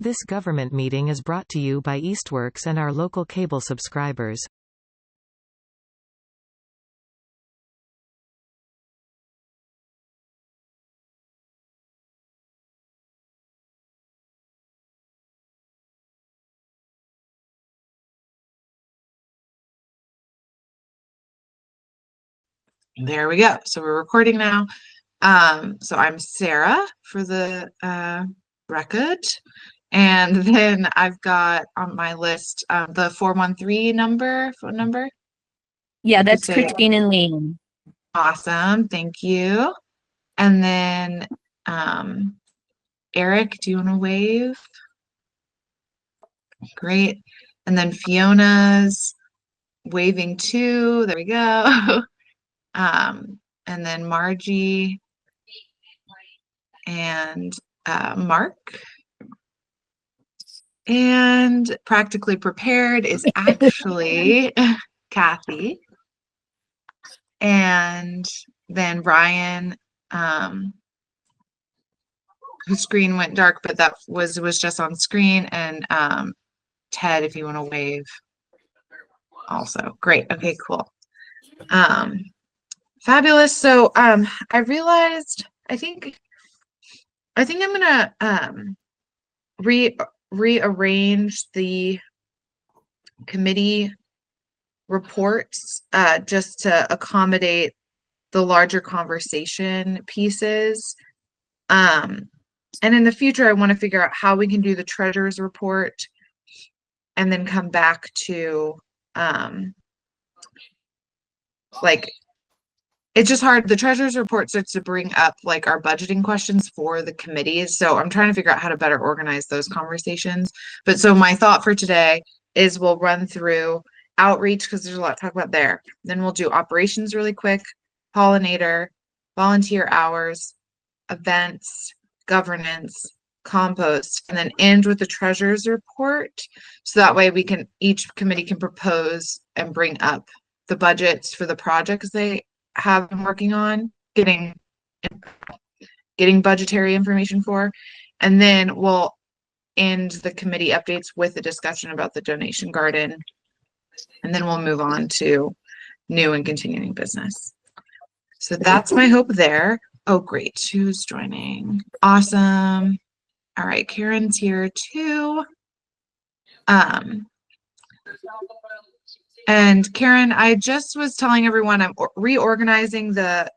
This government meeting is brought to you by Eastworks and our local cable subscribers. There we go. So we're recording now. So I'm Sarah for the record. And then I've got on my list the 413 phone number. Yeah, that's Christine and Lee. Awesome. Thank you. And then Eric, do you want to wave? Great. And then Fiona's waving too. There we go. And then Margie and Mark. And Practically Prepared is actually Kathy. And then Ryan, whose screen went dark, but that was just on screen. And Ted, if you want to wave also. Great. Okay, cool. Fabulous. So I realized I think I'm gonna rearrange the committee reports just to accommodate the larger conversation pieces. And in the future, I want to figure out how we can do the treasurer's report and then come back to like, it's just hard. The treasurer's report starts to bring up like our budgeting questions for the committees. So I'm trying to figure out how to better organize those conversations. But so my thought for today is we'll run through outreach because there's a lot to talk about there. Then we'll do operations really quick, pollinator, volunteer hours, events, governance, compost, and then end with the treasurer's report. So that way each committee can propose and bring up the budgets for the projects they have been working on, getting budgetary information for, and then we'll end the committee updates with a discussion about the donation garden, and then we'll move on to new and continuing business. So that's my hope there. Oh, great. Who's joining? Awesome. All right, Karen's here too. And Karen, I just was telling everyone I'm reorganizing the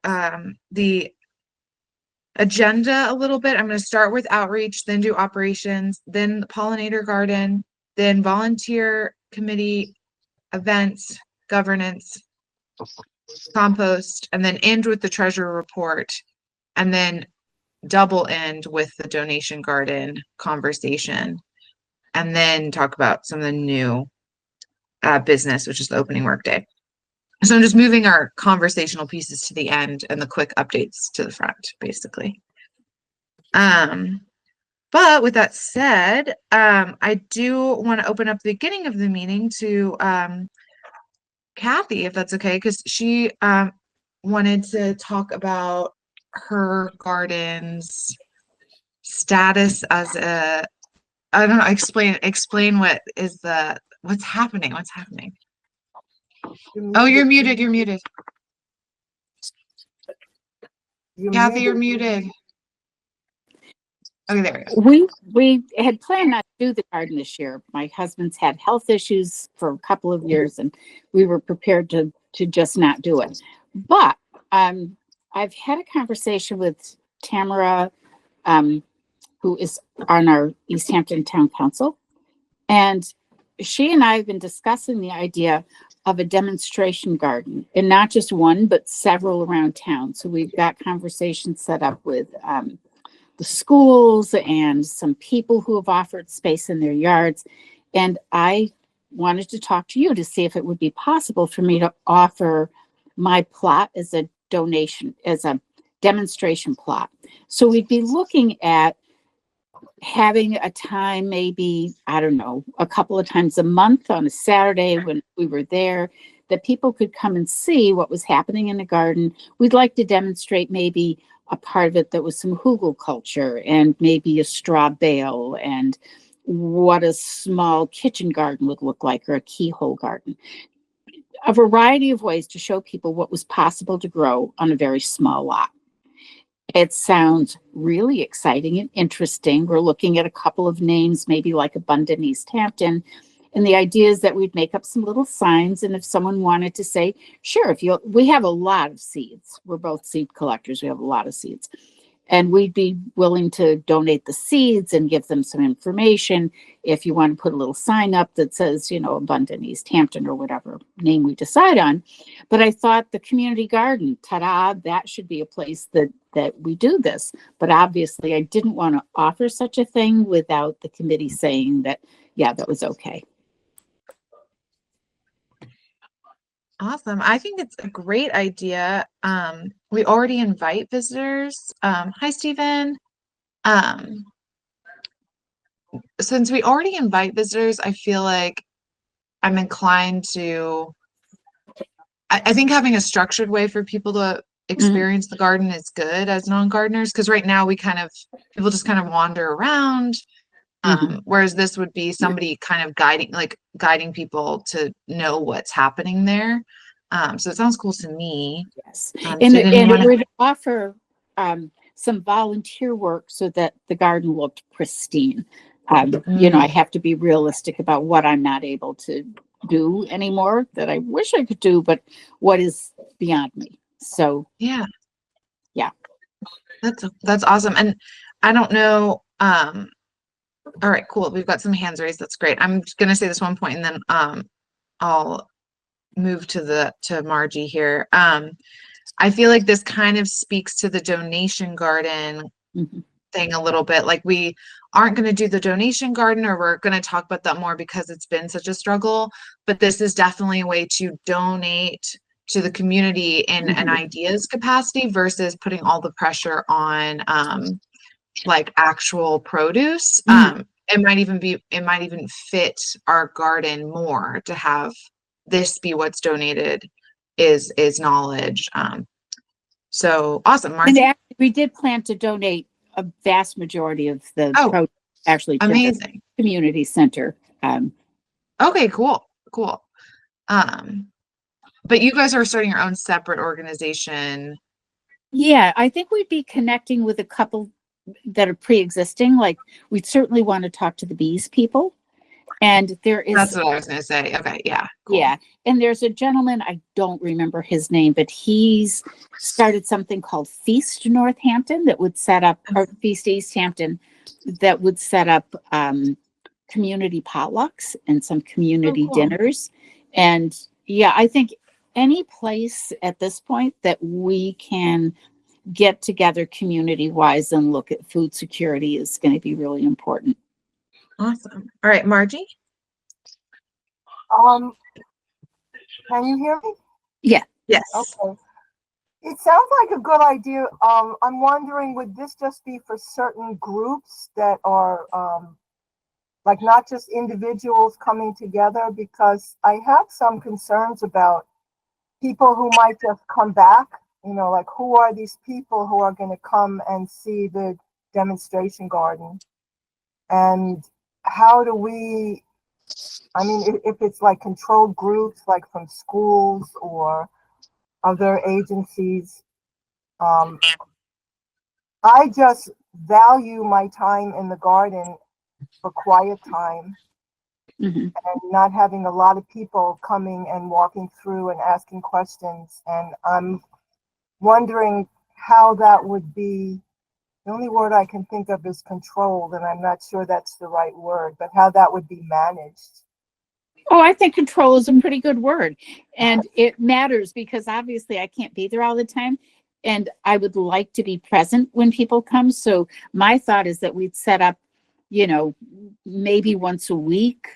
agenda a little bit. I'm going to start with outreach, then do operations, then the pollinator garden, then volunteer committee, events, governance, compost, and then end with the treasurer report, and then double end with the donation garden conversation, and then talk about some of the new business, which is the opening workday. So I'm just moving our conversational pieces to the end and the quick updates to the front, basically. But with that said, I do want to open up the beginning of the meeting to Kathy, if that's okay, because she wanted to talk about her garden's status as a, I don't know, explain what's happening. Oh, you're muted. Kathy, you're muted. Okay, there we go. We had planned not to do the garden this year. My husband's had health issues for a couple of years, and we were prepared to just not do it. But I've had a conversation with Tamara, who is on our Easthampton Town Council, and she and I have been discussing the idea of a demonstration garden, and not just one, but several around town. So we've got conversations set up with the schools and some people who have offered space in their yards. And I wanted to talk to you to see if it would be possible for me to offer my plot as a donation, as a demonstration plot. So we'd be looking at having a time, maybe, I don't know, a couple of times a month on a Saturday when we were there, that people could come and see what was happening in the garden. We'd like to demonstrate maybe a part of it that was some hugel culture and maybe a straw bale and what a small kitchen garden would look like, or a keyhole garden. A variety of ways to show people what was possible to grow on a very small lot. It sounds really exciting and interesting. We're looking at a couple of names, maybe like Abundant Easthampton. And the idea is that we'd make up some little signs. And if someone wanted to say, sure, we have a lot of seeds. We're both seed collectors. We have a lot of seeds. And we'd be willing to donate the seeds and give them some information. If you want to put a little sign up that says, Abundant Easthampton or whatever name we decide on. But I thought the community garden, ta-da, that should be a place that we do this. But obviously I didn't want to offer such a thing without the committee saying that, yeah, that was okay. Awesome. I think it's a great idea. We already invite visitors. Hi, Stephen. Since we already invite visitors, I feel like I'm inclined to, I think having a structured way for people to experience the garden is good as non-gardeners, because right now people just kind of wander around. Whereas this would be somebody kind of guiding people to know what's happening there. So it sounds cool to me. Yes. And So it would offer some volunteer work so that the garden looked pristine. I have to be realistic about what I'm not able to do anymore that I wish I could do, but what is beyond me. So yeah. That's awesome. And I don't know, all right, cool. We've got some hands raised. That's great. I'm going to say this one point and then I'll move to Margie here. I feel like this kind of speaks to the donation garden thing a little bit. Like we aren't going to do the donation garden, or we're going to talk about that more because it's been such a struggle. But this is definitely a way to donate to the community in an ideas capacity versus putting all the pressure on like actual produce. It might even fit our garden more to have this be what's donated is knowledge. So awesome, Margie. And we did plan to donate a vast majority of the produce actually to amazing the community center. Okay, cool. But you guys are starting your own separate organization. Yeah, I think we'd be connecting with a couple that are pre-existing. Like we'd certainly want to talk to the bees people. And that's what I was going to say. Okay. Yeah. Cool. Yeah. And there's a gentleman, I don't remember his name, but he's started something called Feast Northampton that would set up, or Feast Easthampton, that would set up community potlucks and some community dinners. And yeah, I think any place at this point that we can get together community-wise and look at food security is going to be really important. Awesome. All right, Margie. Can you hear me? Yeah. Yes. Okay. It sounds like a good idea. I'm wondering, would this just be for certain groups that are like not just individuals coming together? Because I have some concerns about people who might just come back. Like who are these people who are going to come and see the demonstration garden? And how do we, if it's like controlled groups, like from schools or other agencies, I just value my time in the garden for quiet time and not having a lot of people coming and walking through and asking questions. And I'm wondering how that would be. The only word I can think of is controlled, and I'm not sure that's the right word, but how that would be managed. Oh, I think control is a pretty good word. And it matters because obviously I can't be there all the time. And I would like to be present when people come. So my thought is that we'd set up, maybe once a week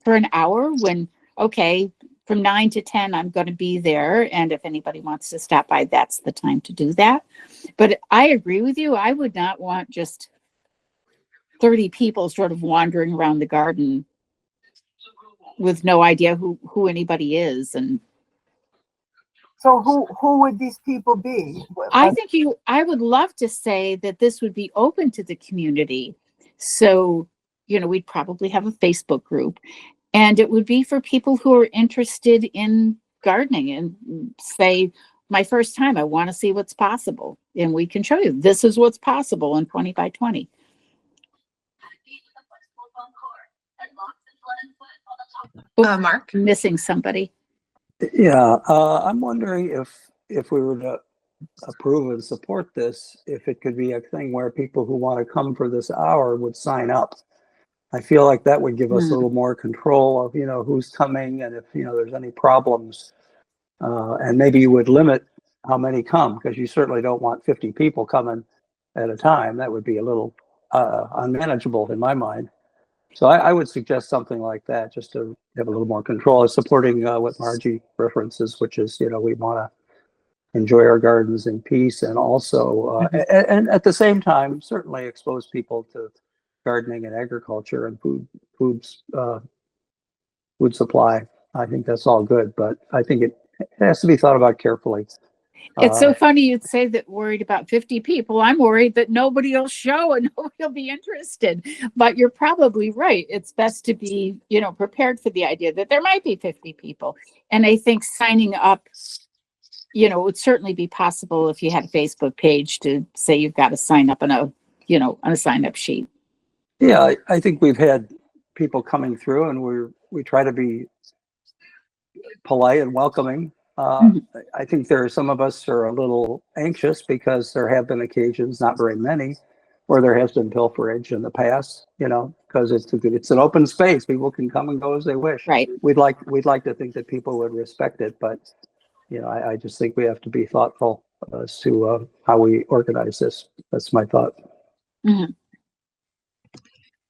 for an hour when, okay, from 9 to 10, I'm going to be there. And if anybody wants to stop by, that's the time to do that. But I agree with you. I would not want just 30 people sort of wandering around the garden with no idea who anybody is. And so who would these people be? I would love to say that this would be open to the community. So we'd probably have a Facebook group, and it would be for people who are interested in gardening and say, my first time, I want to see what's possible. And we can show you, this is what's possible in 20 by 20. Mark? Missing somebody. Yeah, I'm wondering if we were to approve and support this, if it could be a thing where people who want to come for this hour would sign up. I feel like that would give us a little more control of, who's coming and if, there's any problems. And maybe you would limit how many come, because you certainly don't want 50 people coming at a time. That would be a little unmanageable in my mind. So I would suggest something like that, just to have a little more control, supporting what Margie references, which is, we want to enjoy our gardens in peace, and also, and at the same time, certainly expose people to gardening and agriculture and food supply. I think that's all good, but I think it has to be thought about carefully. It's so funny you'd say that, worried about 50 people. I'm worried that nobody will show and nobody will be interested. But you're probably right. It's best to be, prepared for the idea that there might be 50 people. And I think signing up, it would certainly be possible if you had a Facebook page to say you've got to sign up on a sign up sheet. Yeah, I think we've had people coming through, and we try to be polite and welcoming. I think there are some of us who are a little anxious because there have been occasions, not very many, where there has been pilferage in the past, because it's an open space. People can come and go as they wish. Right. We'd like to think that people would respect it, but I just think we have to be thoughtful as to how we organize this. That's my thought. Mm-hmm.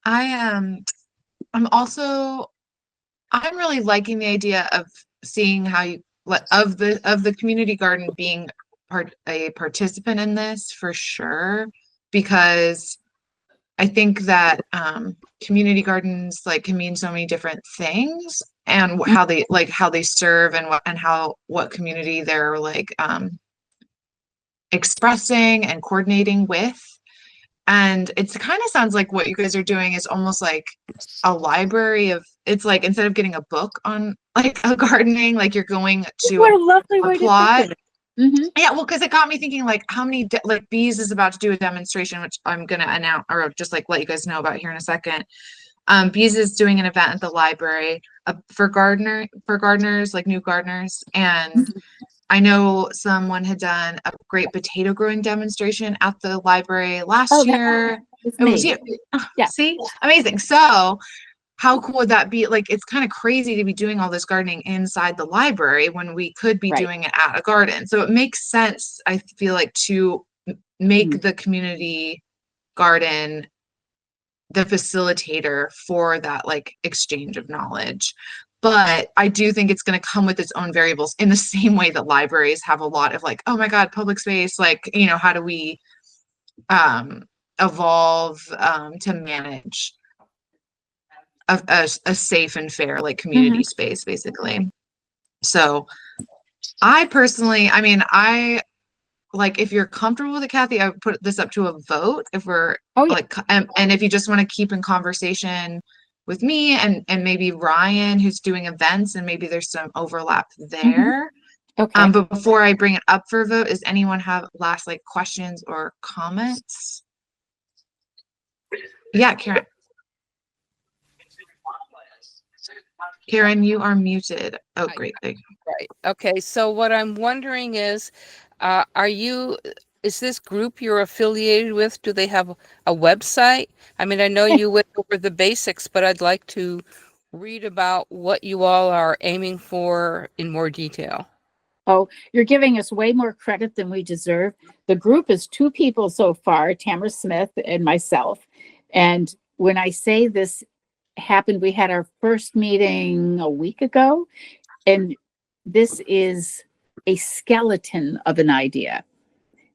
I'm really liking the idea of seeing how of the community garden being a participant in this, for sure, because I think that community gardens can mean so many different things, and how they serve, and what community they're expressing and coordinating with. And it kind of sounds like what you guys are doing is almost like a library it's like, instead of getting a book on a gardening, you're going to what a lovely way plot. to think of it. Yeah, well, because it got me thinking, how many Bees is about to do a demonstration, which I'm gonna announce, or just let you guys know about here in a second. Bees is doing an event at the library for gardeners, new gardeners, and I know someone had done a great potato growing demonstration at the library last year. It was you. Yeah. See, amazing. So how cool would that be? It's kind of crazy to be doing all this gardening inside the library when we could be doing it at a garden. So it makes sense, I feel to make the community garden the facilitator for that exchange of knowledge. But I do think it's going to come with its own variables, in the same way that libraries have a lot of oh my God, public space, how do we evolve to manage a safe and fair community space, basically. So I personally, if you're comfortable with it, Kathy, I would put this up to a vote if we're and if you just want to keep in conversation with me and maybe Ryan, who's doing events, and maybe there's some overlap there. Okay. But before I bring it up for a vote, does anyone have last questions or comments? Yeah, Karen. Karen, you are muted. Oh, great. Right. Okay. So what I'm wondering is, is this group you're affiliated with, do they have a website? I know you went over the basics, but I'd like to read about what you all are aiming for in more detail. Oh, you're giving us way more credit than we deserve. The group is 2 people so far, Tamara Smith and myself. And when I say this happened, we had our first meeting a week ago, and this is a skeleton of an idea.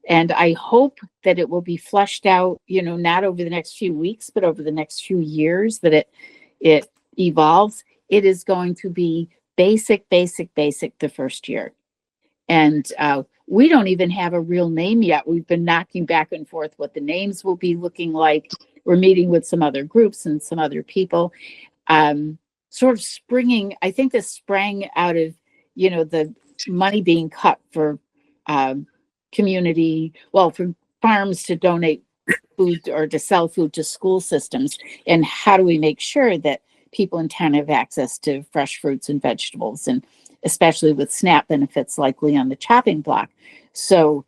And I hope that it will be fleshed out, not over the next few weeks, but over the next few years, that it evolves. It is going to be basic the first year. And we don't even have a real name yet. We've been knocking back and forth what the names will be looking like. we're meeting with some other groups and some other people. Sort of springing, I think this sprang out of, you know, the money being cut for community, well, for farms to donate food or to sell food to school systems. And how do we make sure that people in town have access to fresh fruits and vegetables, and especially with SNAP benefits likely on the chopping block. So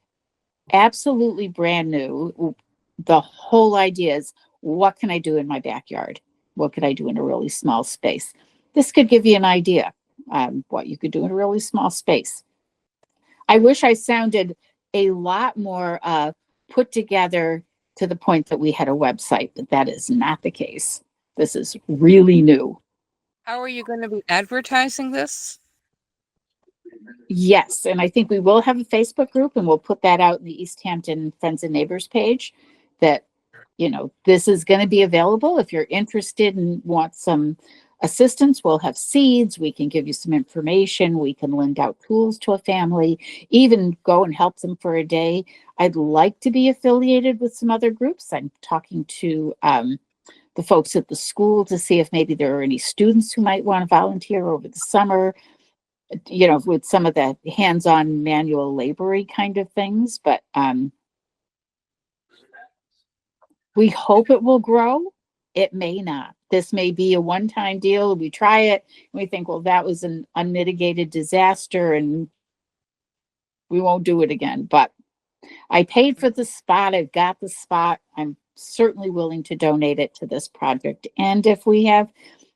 absolutely brand new. The whole idea is, what can I do in my backyard? What could I do in a really small space? This could give you an idea what you could do in a really small space. I wish I sounded a lot more put together to the point that we had a website, but that is not the case. This is really new. How are you going to be advertising this? Yes, and I think we will have a Facebook group, and we'll put that out in the Easthampton Friends and Neighbors page, that, you know, this is going to be available. If you're interested and want some assistance, we'll have seeds. We can give you some information. We can lend out tools to a family, even go and help them for a day. I'd like to be affiliated with some other groups. I'm talking to the folks at the school to see if maybe there are any students who might want to volunteer over the summer, you know, with some of the hands-on manual labory kind of things. But we hope it will grow. It may not. This may be a one-time deal. We try it and we think, well, that was an unmitigated disaster and we won't do it again. But I paid for the spot. I've got the spot. I'm certainly willing to donate it to this project. And if we have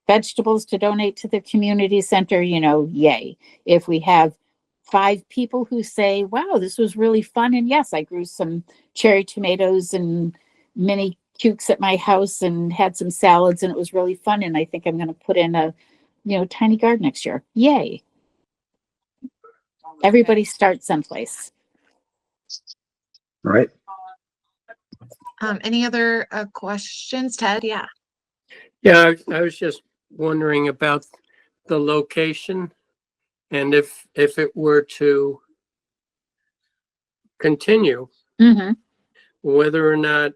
vegetables to donate to the community center, you know, yay. If we have 5 people who say, wow, this was really fun. And yes, I grew some cherry tomatoes and mini cukes at my house and had some salads and it was really fun. And I think I'm going to put in a, you know, tiny garden next year. Yay. Everybody starts someplace. Right. Any other questions, Ted? Yeah. Yeah, I was just wondering about the location, and if it were to continue, Mm-hmm. whether or not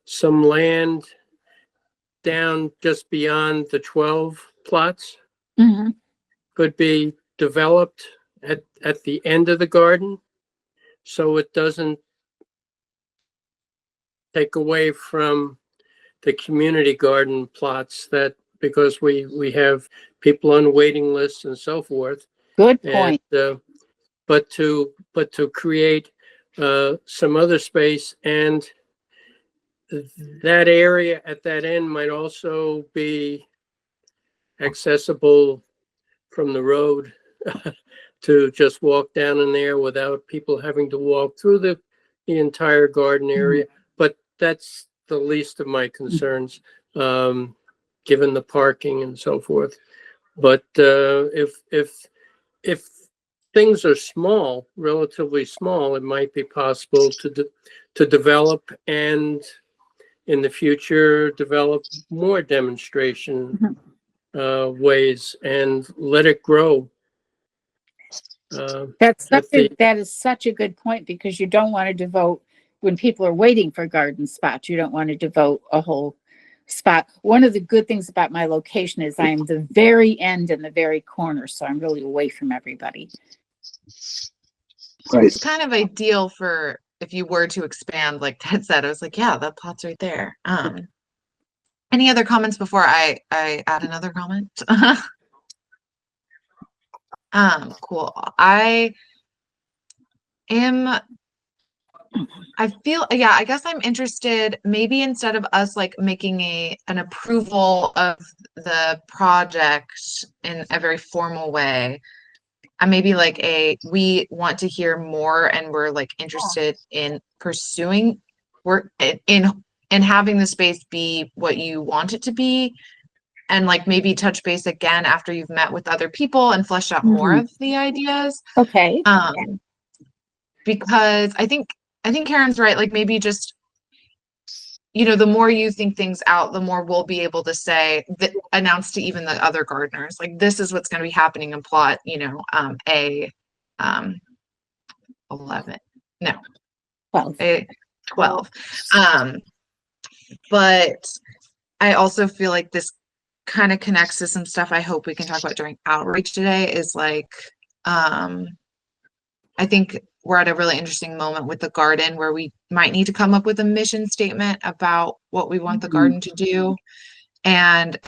some land down just beyond the 12 plots Mm-hmm. could be developed at the end of the garden, so it doesn't take away from the community garden plots, that because we have people on waiting lists and so forth. Good point. And but to create some other space, and that area at that end might also be accessible from the road to just walk down in there without people having to walk through the entire garden area. But that's the least of my concerns, given the parking and so forth. But if things are small, relatively small, it might be possible to develop, and in the future develop more demonstration ways and let it grow. That is such a good point, because you don't want to devote, when people are waiting for garden spots, you don't want to devote a whole spot. One of the good things about my location is I'm the very end and the very corner, so I'm really away from everybody. Right. It's kind of ideal for if you were to expand, like Ted said. I was like, yeah, that plot's right there. Any other comments before I add another comment? Cool. I guess I'm interested, maybe instead of us like making an approval of the project in a very formal way, maybe like we want to hear more and we're like interested in pursuing work in having the space be what you want it to be, and like maybe touch base again after you've met with other people and fleshed out more of the ideas. Okay. Because I think Karen's right. Like maybe just, you know, the more you think things out, the more we'll be able to say that, announce to even the other gardeners, like this is what's going to be happening in plot, you know, 11, no, 12. 12. But I also feel like this kind of connects to some stuff I hope we can talk about during outreach today is like, I think we're at a really interesting moment with the garden where we might need to come up with a mission statement about what we want the garden to do. And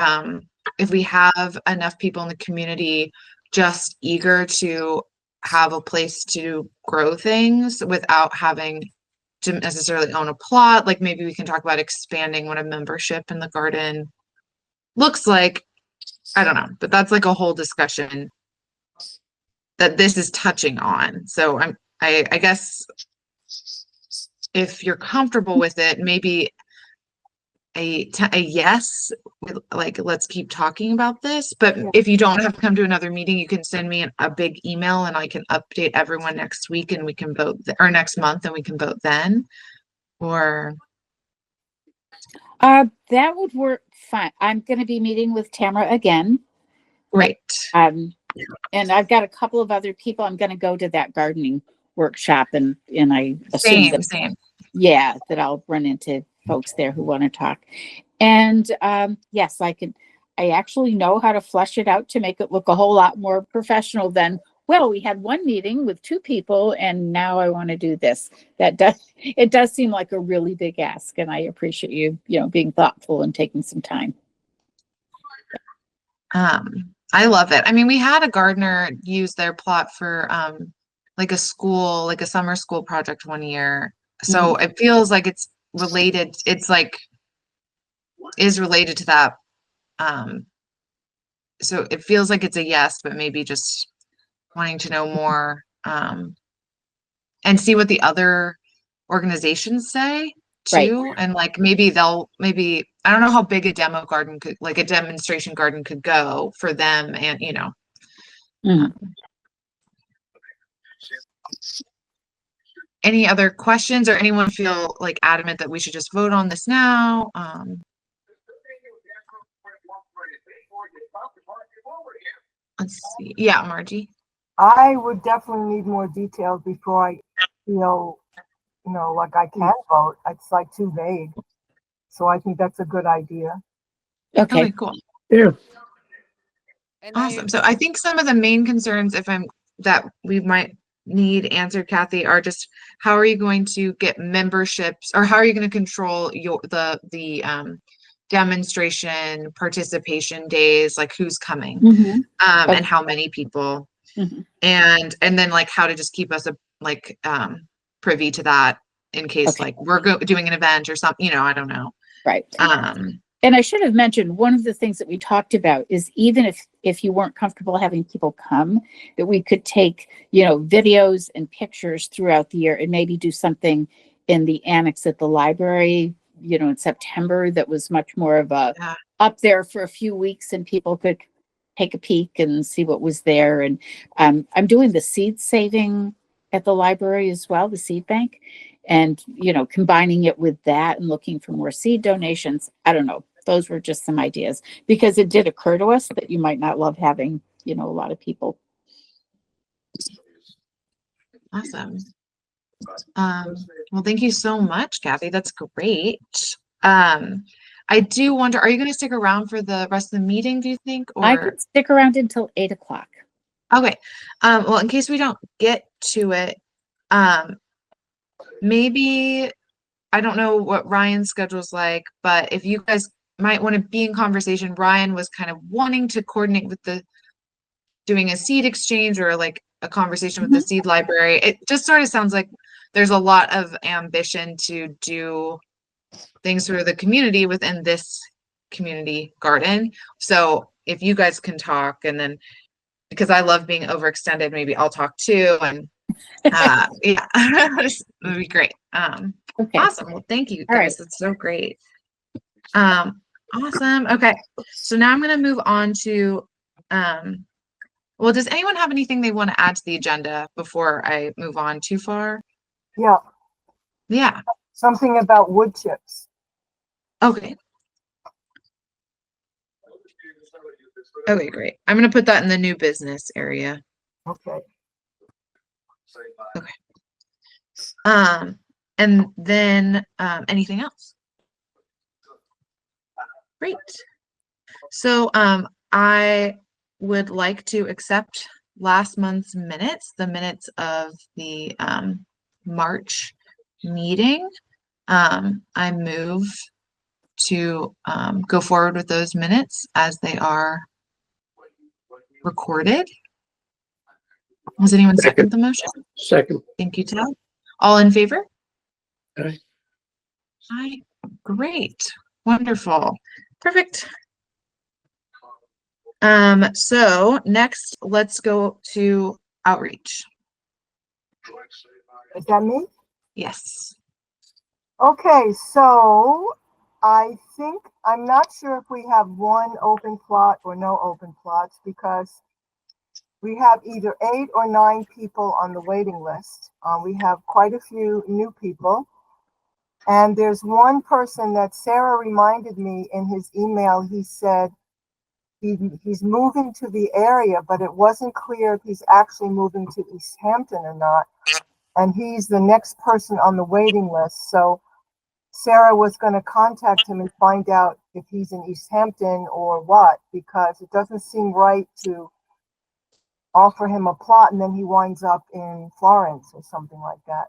if we have enough people in the community just eager to have a place to grow things without having to necessarily own a plot, like maybe we can talk about expanding what a membership in the garden looks like. I don't know, but that's like a whole discussion that this is touching on. So I guess if you're comfortable with it, maybe a yes, like let's keep talking about this. But Yeah. if you don't have to come to another meeting, you can send me a big email and I can update everyone next week and we can vote or next month and we can vote then. Or That would work fine. I'm going to be meeting with Tamara again. right. And I've got a couple of other people. I'm going to go to that gardening workshop, and I assume Same. that I'll run into folks there who want to talk. And yes, I actually know how to flesh it out to make it look a whole lot more professional than, well, we had one meeting with 2 people and now I want to do this. It does seem like a really big ask, and I appreciate you being thoughtful and taking some time. I love it. I mean, we had a gardener use their plot for like a school, like a summer school project one year. So it feels like it's related. It's like is related to that. So it feels like it's a yes, but maybe just wanting to know more and see what the other organizations say too. Right. And like maybe I don't know how big a demo garden could, like a demonstration garden could go for them, and any other questions, or anyone feel like adamant that we should just vote on this now? Let's see. Yeah, Margie. I would definitely need more details before I feel, like I can vote. It's like too vague. So I think that's a good idea. Okay, cool. Yeah. Awesome. So I think some of the main concerns, that we might need answered, Kathy, are just how are you going to get memberships, or how are you going to control the demonstration participation days, like who's coming, and how many people, and then like how to just keep us privy to that in case like we're doing an event or something, I don't know. Right. And I should have mentioned, one of the things that we talked about is, even if you weren't comfortable having people come, that we could take, videos and pictures throughout the year and maybe do something in the annex at the library, in September, that was much more of a up there for a few weeks and people could take a peek and see what was there. And I'm doing the seed saving at the library as well, the seed bank. And, combining it with that and looking for more seed donations. I don't know. Those were just some ideas, because it did occur to us that you might not love having, a lot of people. Awesome. Well, thank you so much, Kathy. That's great. I do wonder, are you going to stick around for the rest of the meeting, do you think? Or I could stick around until 8 o'clock. Okay. Well, in case we don't get to it, maybe, I don't know what Ryan's schedule's like, but if you guys might want to be in conversation, Ryan was kind of wanting to coordinate with doing a seed exchange, or like a conversation with the seed library. It just sort of sounds like there's a lot of ambition to do things for the community within this community garden. So if you guys can talk, and then, because I love being overextended, maybe I'll talk too. And yeah, it would be great. Okay. Awesome. Well, thank you guys. All right. That's so great. Awesome. Okay. So now I'm going to move on to, well, does anyone have anything they want to add to the agenda before I move on too far? Yeah. Something about wood chips. Okay. Okay, great. I'm going to put that in the new business area. Okay. And then, anything else? Great. So, I would like to accept last month's minutes, the minutes of the, March meeting. I move to, go forward with those minutes as they are recorded. Does anyone second the motion? Second. Thank you, Ted. All in favor? Aye. Aye. Great. Wonderful. Perfect. So next, let's go to outreach. Is that me? Yes. Okay, so I think, I'm not sure if we have one open plot or no open plots because we have either 8 or 9 people on the waiting list. We have quite a few new people. And there's one person that Sarah reminded me in his email. He said he's moving to the area, but it wasn't clear if he's actually moving to Easthampton or not. And he's the next person on the waiting list. So Sarah was going to contact him and find out if he's in Easthampton or what, because it doesn't seem right to offer him a plot and then he winds up in Florence or something like that.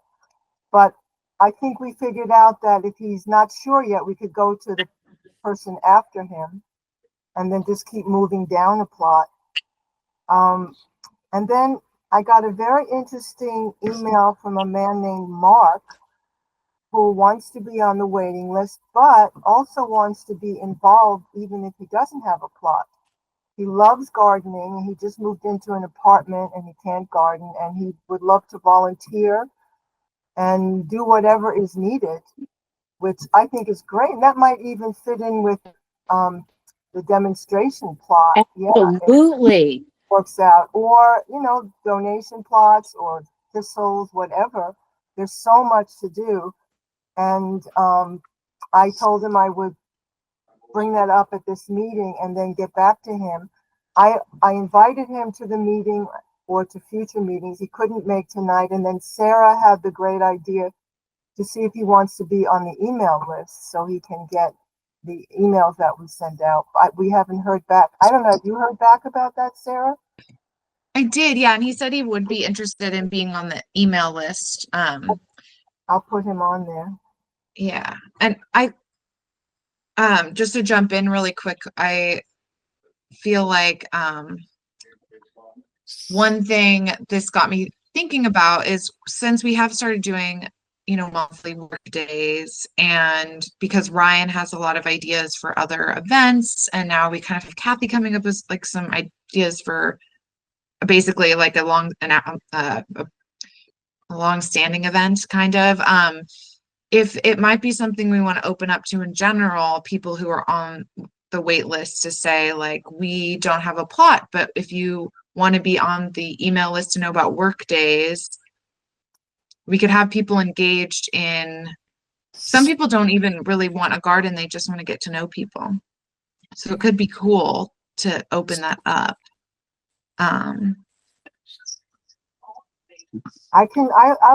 But I think we figured out that if he's not sure yet, we could go to the person after him and then just keep moving down a plot. And then I got a very interesting email from a man named Mark who wants to be on the waiting list, but also wants to be involved even if he doesn't have a plot. He loves gardening and he just moved into an apartment and he can't garden and he would love to volunteer and do whatever is needed, which I think is great. And that might even fit in with the demonstration plot. Yeah, Absolutely. works out, or donation plots or thistles, whatever. There's so much to do, and I told him I would bring that up at this meeting and then get back to him. I invited him to the meeting or to future meetings. He couldn't make tonight, and then Sarah had the great idea to see if he wants to be on the email list so he can get the emails that we send out. We haven't heard back. I don't know. Have you heard back about that, Sarah? I did, yeah, and he said he would be interested in being on the email list. I'll put him on there. Yeah, and I just to jump in really quick, I feel like one thing this got me thinking about is since we have started doing monthly work days, and because Ryan has a lot of ideas for other events, and now we kind of have Kathy coming up with like some ideas for basically like a long-standing event kind of. If it might be something we want to open up to in general, people who are on the wait list to say like, we don't have a plot, but if you want to be on the email list to know about work days, we could have people engaged in, some people don't even really want a garden, they just want to get to know people. So it could be cool to open that up. I'll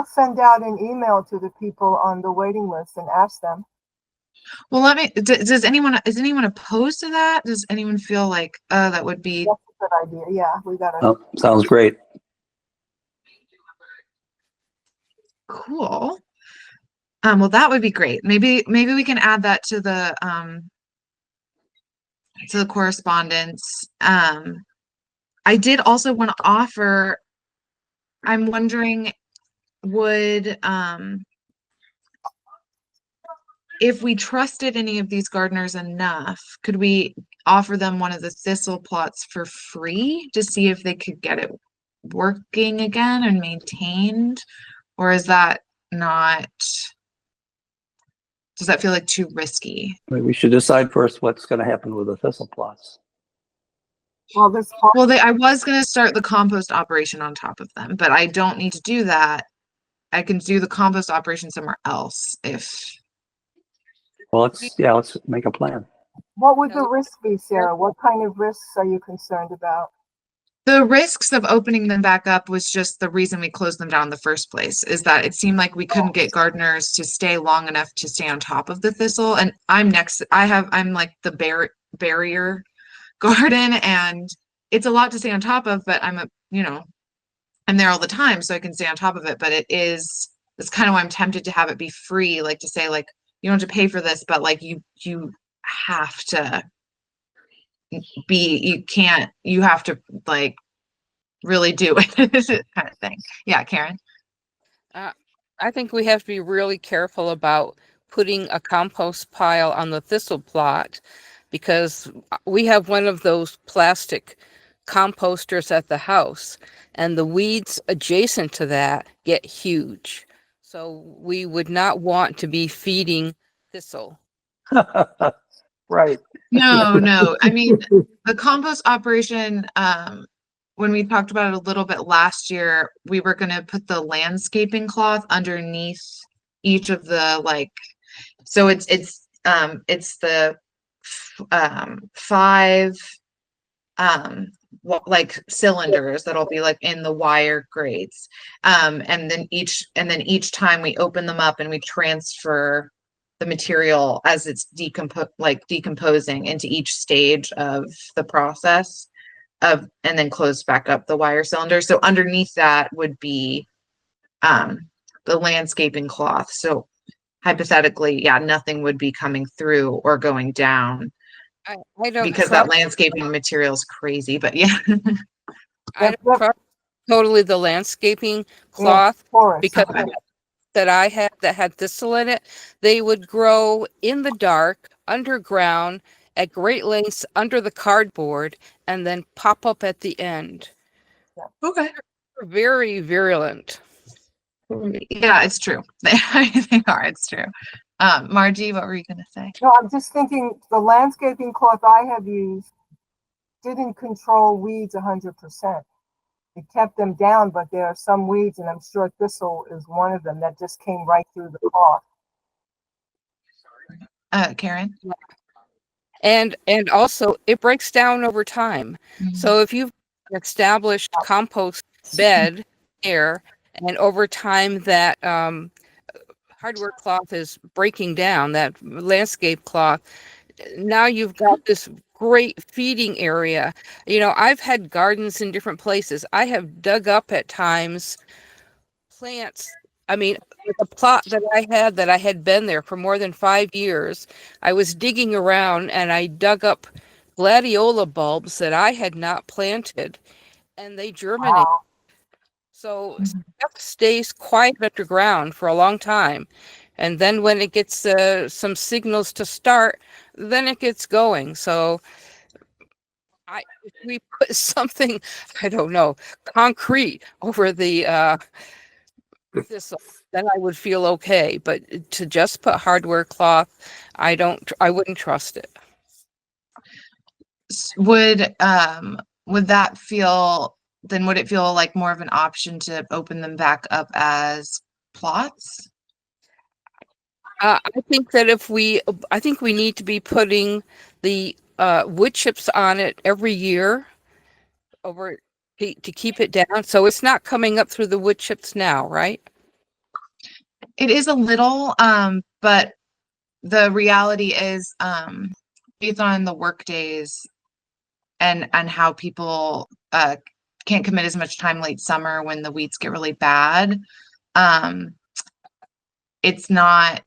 send out an email to the people on the waiting list and ask them. Well, is anyone opposed to that? Does anyone feel like, that would be? That's a good idea. Yeah, we got it. Oh, sounds great. Cool. Well, that would be great. Maybe we can add that to the correspondence. I did also want to offer, I'm wondering, would if we trusted any of these gardeners enough, could we offer them one of the thistle plots for free to see if they could get it working again and maintained? Or is that not, does that feel like too risky? We should decide first what's going to happen with the thistle plots. Well, I was going to start the compost operation on top of them, but I don't need to do that. I can do the compost operation somewhere else if. Well, let's make a plan. what would the risk be, Sarah? What kind of risks are you concerned about? The risks of opening them back up was just the reason we closed them down in the first place, is that it seemed like we couldn't get gardeners to stay long enough to stay on top of the thistle. And I'm like the barrier garden, and it's a lot to stay on top of, but I'm there all the time, so I can stay on top of it. But it's kind of why I'm tempted to have it be free, like to say, like, you don't have to pay for this, but like you have to you have to like really do it kind of thing. Yeah, Karen. I think we have to be really careful about putting a compost pile on the thistle plot, because we have one of those plastic composters at the house, and the weeds adjacent to that get huge. So we would not want to be feeding thistle. Right. No. I mean, the compost operation, when we talked about it a little bit last year, we were going to put the landscaping cloth underneath each of the, like, so it's the 5 like cylinders that'll be like in the wire grates, and then each time we open them up and we transfer the material as it's decomposing into each stage of the process and then close back up the wire cylinder. So underneath that would be the landscaping cloth. So hypothetically, yeah, nothing would be coming through or going down. I don't because that landscaping material is crazy, but yeah. I don't trust totally the landscaping cloth, because that I had that had thistle in it, they would grow in the dark, underground, at great lengths under the cardboard, and then pop up at the end. Okay. They're very virulent. Yeah, it's true. They are. It's true. Margie, what were you going to say? No, I'm just thinking the landscaping cloth I have used didn't control weeds 100%. It kept them down, but there are some weeds, and I'm sure thistle is one of them that just came right through the cloth. Karen? And also it breaks down over time. Mm-hmm. So if you've established compost bed there, and over time that hardware cloth is breaking down, that landscape cloth, now you've got this great feeding area. I've had gardens in different places. I have dug up at times plants. I mean, the plot that I had been there for more than 5 years, I was digging around and I dug up gladiola bulbs that I had not planted, and they germinated. Wow. So stuff stays quiet underground for a long time. And then when it gets some signals to start, then it gets going. So if we put something, I don't know, concrete over the thistle, then I would feel okay. But to just put hardware cloth, I wouldn't trust it. Would that feel, then would it feel like more of an option to open them back up as plots? I think that I think we need to be putting the wood chips on it every year over to keep it down. So it's not coming up through the wood chips now, right? It is a little, but the reality is, based on the work days and how people can't commit as much time late summer when the weeds get really bad. It's not,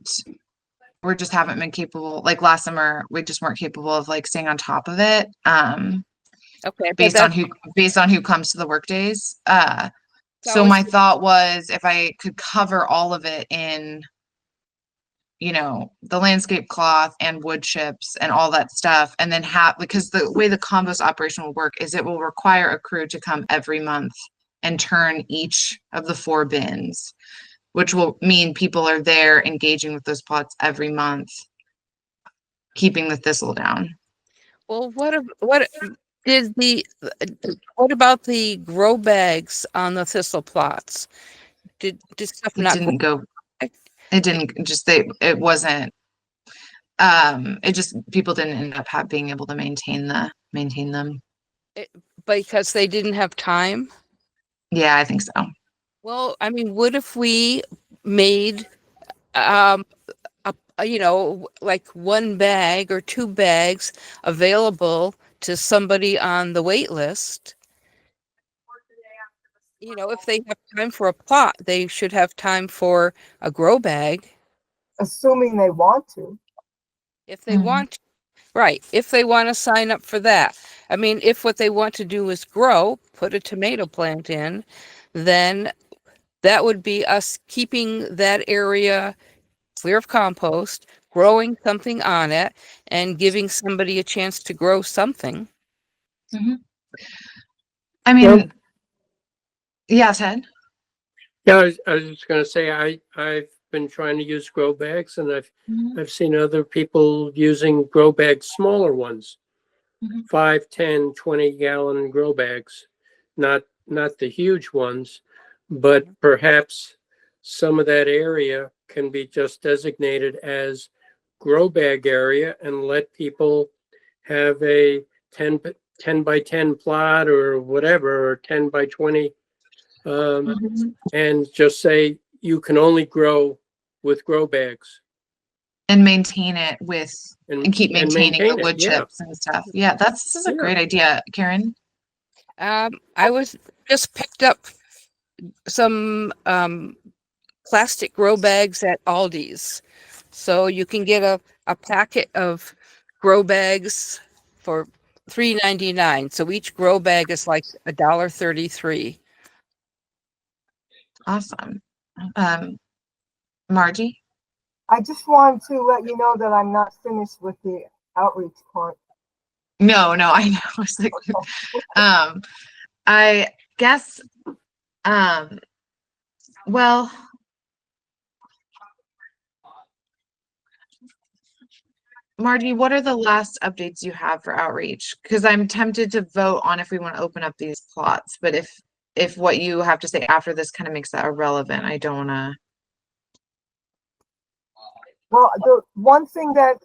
we just haven't been capable, like last summer, we just weren't capable of like staying on top of it. Okay. Based on who comes to the work days. So my thought was, if I could cover all of it in, the landscape cloth and wood chips and all that stuff, and then because the way the compost operation will work is it will require a crew to come every month and turn each of the 4 bins, which will mean people are there engaging with those plots every month, keeping the thistle down. Well, what about the grow bags on the thistle plots? Did stuff It not didn't go? It didn't just it wasn't. It just, people didn't end up being able to maintain them. because they didn't have time. Yeah, I think so. Well, I mean, what if we made, like 1 bag or 2 bags available to somebody on the wait list? If they have time for a plot, they should have time for a grow bag. Assuming they want to. If they want to, right. If they want to sign up for that. I mean, if what they want to do is grow, put a tomato plant in, then that would be us keeping that area clear of compost, growing something on it, and giving somebody a chance to grow something. I mean, yeah, Ted. Yeah, I was just going to say I've been trying to use grow bags, and I've seen other people using grow bags, smaller ones, 5, 10, 20-gallon grow bags, not the huge ones, but perhaps some of that area can be just designated as grow bag area and let people have a 10 by 10 plot or whatever, or 10 by 20. And just say you can only grow with grow bags And maintain it with, and keep maintaining maintain the it, wood yeah. chips and stuff. Yeah, this is a great idea, Karen. I was just picked up some plastic grow bags at Aldi's. So you can get a packet of grow bags for $3.99. So each grow bag is like $1.33. Awesome. Margie? I just wanted to let you know that I'm not finished with the outreach part. No, I know. I was like, I guess, well, Margie, what are the last updates you have for outreach? Because I'm tempted to vote on if we want to open up these plots, but if what you have to say after this kind of makes that irrelevant, I don't want to. Well, the one thing that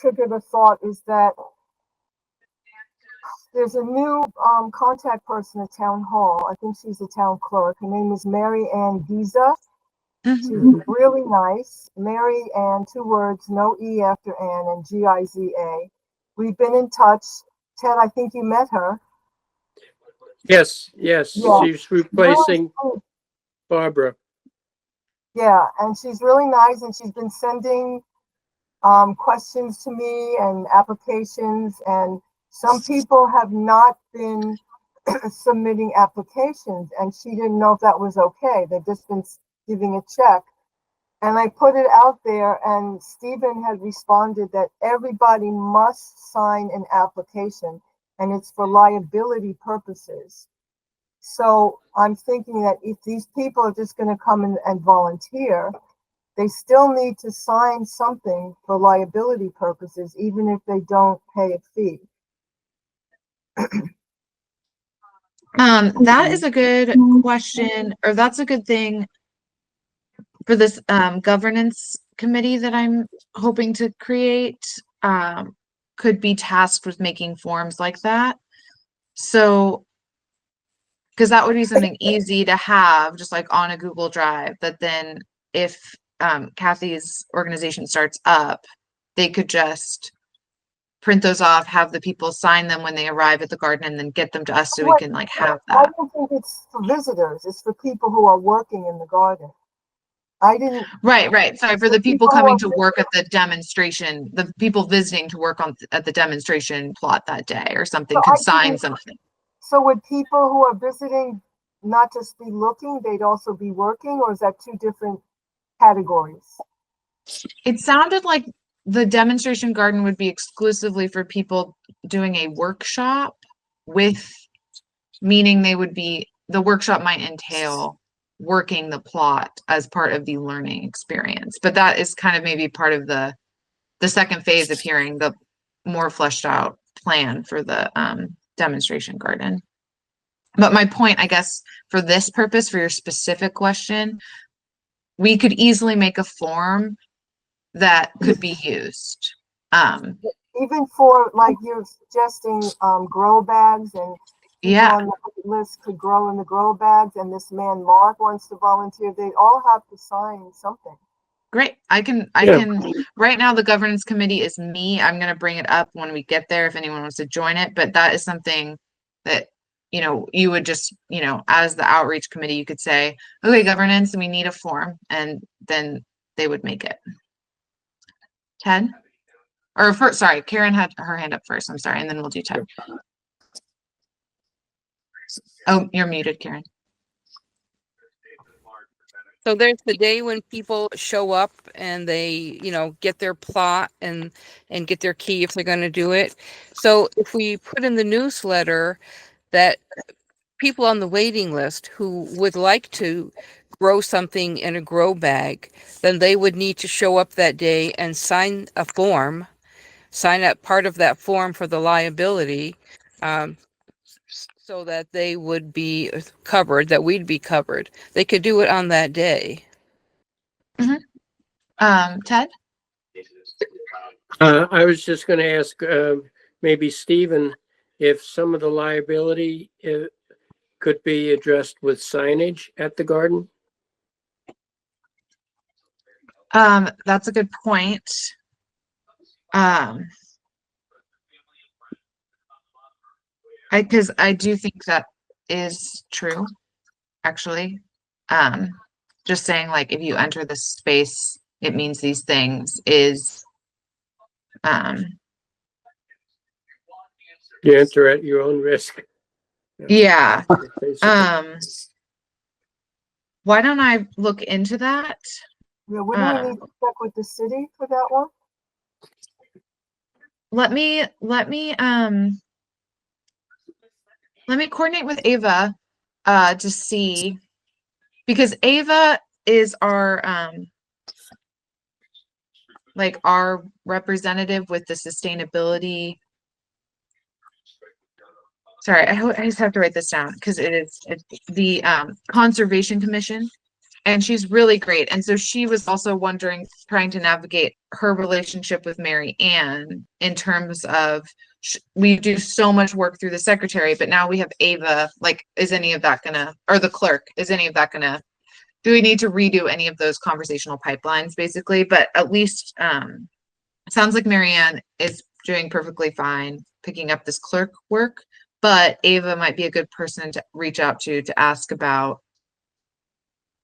triggered a thought is that there's a new contact person at Town Hall. I think she's the town clerk. Her name is Mary Ann Giza. She's really nice. Mary Ann, 2 words, no E after Ann, and Giza. We've been in touch. Ted, I think you met her. Yes. Yeah. She's replacing Barbara. Yeah, and she's really nice, and she's been sending questions to me and applications, and some people have not been submitting applications, and she didn't know if that was okay. They've just been giving a check. And I put it out there, and Stephen had responded that everybody must sign an application, and it's for liability purposes. So I'm thinking that if these people are just going to come in and volunteer, they still need to sign something for liability purposes, even if they don't pay a fee. That is a good question, or that's a good thing for this governance committee that I'm hoping to create. Could be tasked with making forms like that. So, because that would be something easy to have just like on a Google Drive, that then if Kathy's organization starts up, they could just print those off, have the people sign them when they arrive at the garden, and then get them to us so we can like have that. I don't think it's for visitors. It's for people who are working in the garden. I didn't. Right. Sorry, for the people coming to work at the demonstration, the people visiting to work at the demonstration plot that day or something, could sign something. So would people who are visiting not just be looking, they'd also be working, or is that 2 different categories? It sounded like the demonstration garden would be exclusively for people doing a workshop, meaning the workshop might entail working the plot as part of the learning experience. But that is kind of maybe part of the second phase of hearing the more fleshed out plan for the demonstration garden. But my point, I guess, for this purpose, for your specific question, we could easily make a form that could be used. even for, like you're suggesting, grow bags, and people Yeah. on the list could grow in the grow bags, and this man Mark wants to volunteer, they all have to sign something. Great. I can, right now the governance committee is me. I'm going to bring it up when we get there if anyone wants to join it, but that is something that, you would just, as the outreach committee, you could say, okay, governance, we need a form, and then they would make it. Ted? Or first, sorry, Karen had her hand up first. I'm sorry, and then we'll do Ted. Oh, you're muted, Karen. So there's the day when people show up and they, get their plot and get their key if they're going to do it. So if we put in the newsletter that people on the waiting list who would like to grow something in a grow bag, then they would need to show up that day and sign a form, sign up part of that form for the liability, so that they would be covered, that we'd be covered. They could do it on that day. Ted? I was just going to ask maybe Stephen if some of the liability could be addressed with signage at the garden. That's a good point. Because I do think that is true, actually. Just saying, like, if you enter this space, it means these things is, You enter at your own risk. yeah. Basically. Why don't I look into that? Yeah, wouldn't we need to check with the city for that one? Let me coordinate with Ava to see, because Ava is our like our representative with the sustainability. Sorry, I just have to write this down because it's the Conservation Commission, and she's really great. And so she was also wondering, trying to navigate her relationship with Mary Ann in terms of, we do so much work through the secretary, but now we have Ava, like, is any of that gonna, or the clerk, is any of that gonna, do we need to redo any of those conversational pipelines, basically? But at least, it sounds like Mary Ann is doing perfectly fine picking up this clerk work, but Ava might be a good person to reach out to ask about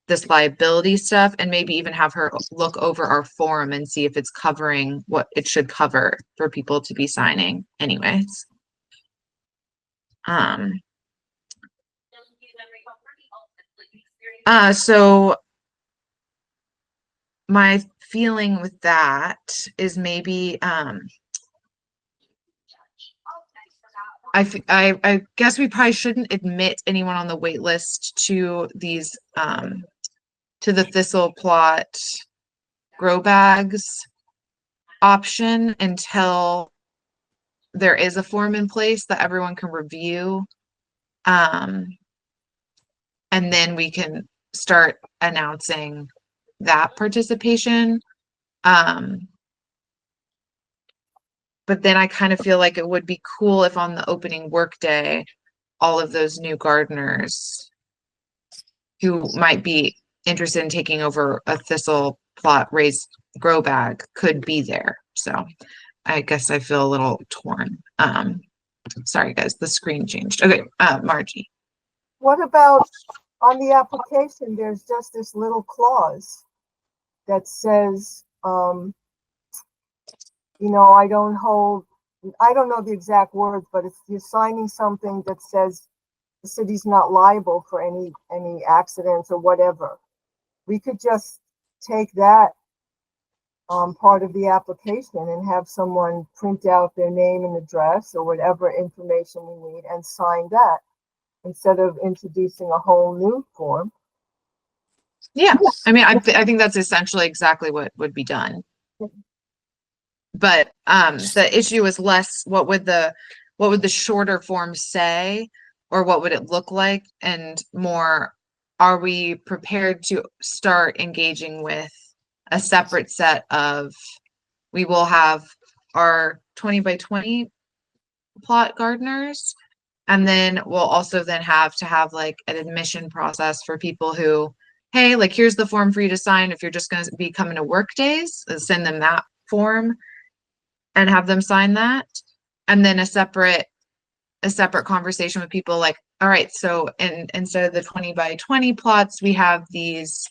this liability stuff, and maybe even have her look over our form and see if it's covering what it should cover for people to be signing anyways. So my feeling with that is maybe, I guess we probably shouldn't admit anyone on the wait list to these, to the thistle plot grow bags option until there is a form in place that everyone can review. And then we can start announcing that participation. But then I kind of feel like it would be cool if on the opening workday, all of those new gardeners who might be interested in taking over a thistle plot raised grow bag could be there. So I guess I feel a little torn. Sorry guys, the screen changed. Okay, Margie. What about on the application, there's just this little clause that says, I don't know the exact words, but if you're signing something that says the city's not liable for any accidents or whatever, we could just take that part of the application and have someone print out their name and address or whatever information we need and sign that instead of introducing a whole new form. Yeah, I mean, I think that's essentially exactly what would be done. But the issue is less what would the shorter form say, or what would it look like, and more, are we prepared to start engaging with a separate set of, we will have our 20 by 20 plot gardeners. And then we'll also then have to have like an admission process for people who, hey, like here's the form for you to sign if you're just going to be coming to work days, send them that form and have them sign that. And then a separate conversation with people like, all right, so instead of the 20 by 20 plots, we have these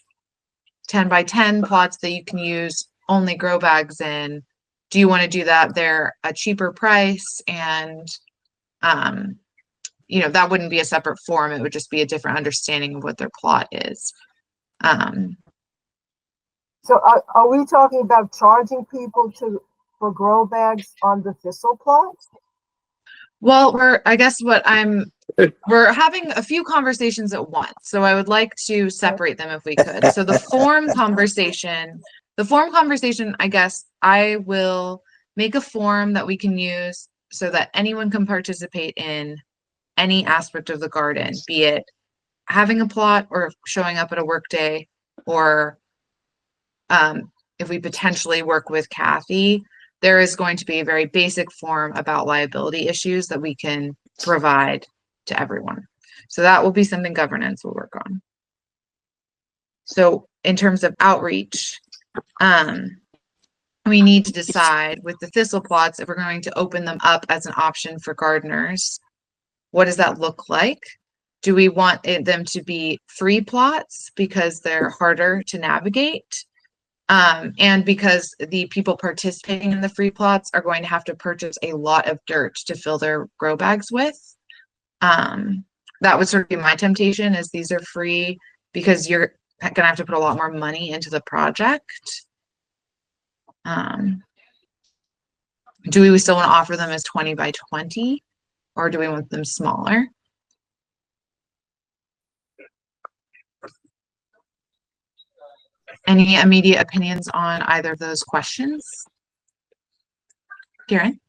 10 by 10 plots that you can use only grow bags in. Do you want to do that? They're a cheaper price, and you know, that wouldn't be a separate form. It would just be a different understanding of what their plot is. So are we talking about charging people for grow bags on the thistle plots? Well, we're having a few conversations at once. So I would like to separate them if we could. So the form conversation, I guess I will make a form that we can use so that anyone can participate in any aspect of the garden, be it having a plot or showing up at a work day, or if we potentially work with Kathy, there is going to be a very basic form about liability issues that we can provide to everyone. So that will be something governance will work on. So in terms of outreach, we need to decide with the thistle plots if we're going to open them up as an option for gardeners. What does that look like? Do we want them to be free plots because they're harder to navigate? And because the people participating in the free plots are going to have to purchase a lot of dirt to fill their grow bags with. That would sort of be my temptation, is these are free because you're gonna have to put a lot more money into the project. Do we still want to offer them as 20 by 20, or do we want them smaller? Any immediate opinions on either of those questions? Karen?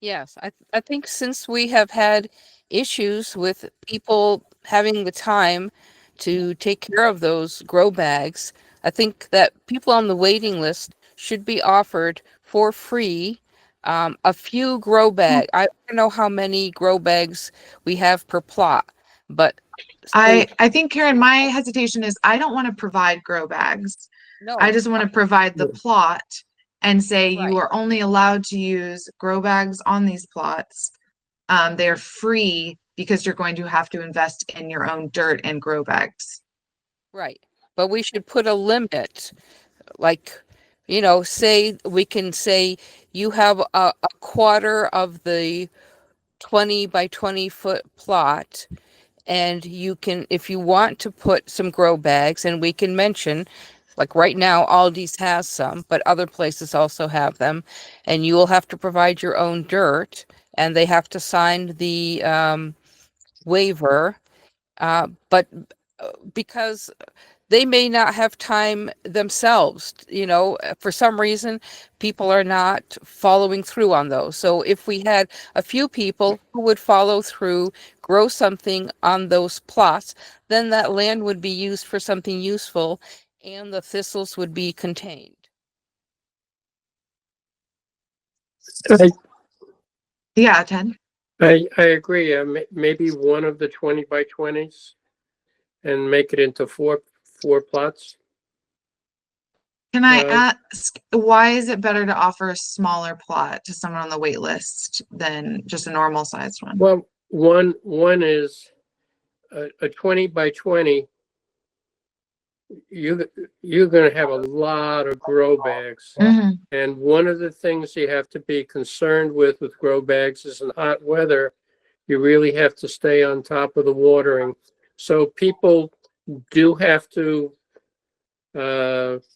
Yes, I think since we have had issues with people having the time to take care of those grow bags, I think that people on the waiting list should be offered for free a few grow bags. I don't know how many grow bags we have per plot, but I think, Karen, my hesitation is I don't want to provide grow bags. no, I just want to provide the plot and say Right. you are only allowed to use grow bags on these plots. They're free because you're going to have to invest in your own dirt and grow bags. right. But we should put a limit, like, you know, we can say you have a quarter of the 20 by 20 foot plot, and you can, if you want to put some grow bags, and we can mention, like right now, Aldi's has some, but other places also have them, and you will have to provide your own dirt, and they have to sign the waiver, but because they may not have time themselves, you know, for some reason, people are not following through on those. So if we had a few people who would follow through, grow something on those plots, then that land would be used for something useful and the thistles would be contained. Yeah, Ted. I agree. Maybe one of the 20 by 20s and make it into four plots. Can I ask, why is it better to offer a smaller plot to someone on the wait list than just a normal sized one? Well, one is a 20 by 20. You're going to have a lot of grow bags. Mm-hmm. And one of the things you have to be concerned with grow bags is in hot weather, you really have to stay on top of the watering. So people do have to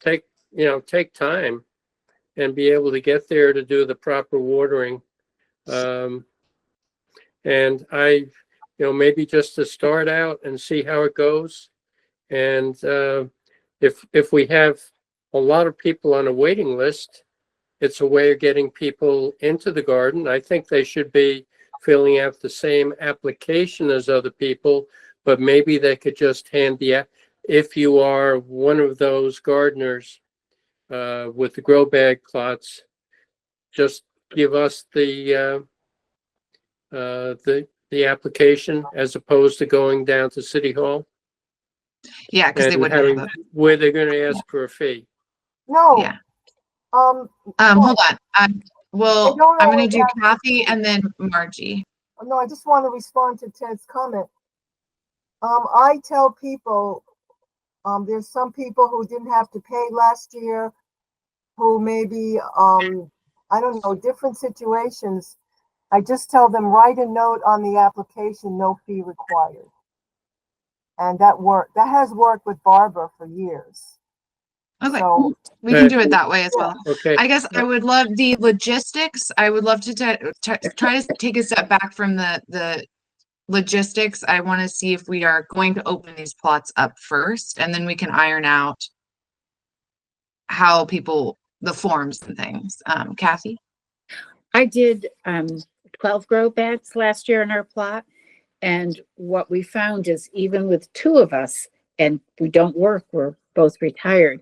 take time and be able to get there to do the proper watering. And maybe just to start out and see how it goes. And if we have a lot of people on a waiting list, it's a way of getting people into the garden. I think they should be filling out the same application as other people, but maybe they could just hand if you are one of those gardeners with the grow bag plots, just give us the application as opposed to going down to City Hall Yeah, because they and wouldn't have having, where they're gonna ask for a fee? No. Yeah. Um, Hold on. Well, don't I'm gonna always do have- Kathy and then Margie. no, I just want to respond to Ted's comment. I tell people, there's some people who didn't have to pay last year, who maybe, I don't know, different situations. I just tell them, write a note on the application, no fee required. And that has worked with Barbara for years. Okay, So, we can do it that way as well. Okay, I guess I would love the logistics. I would love to try to take a step back from the logistics. I want to see if we are going to open these plots up first, and then we can iron out how people, the forms and things. Kathy? I did 12 grow bags last year in our plot. And what we found is even with two of us, and we don't work, we're both retired,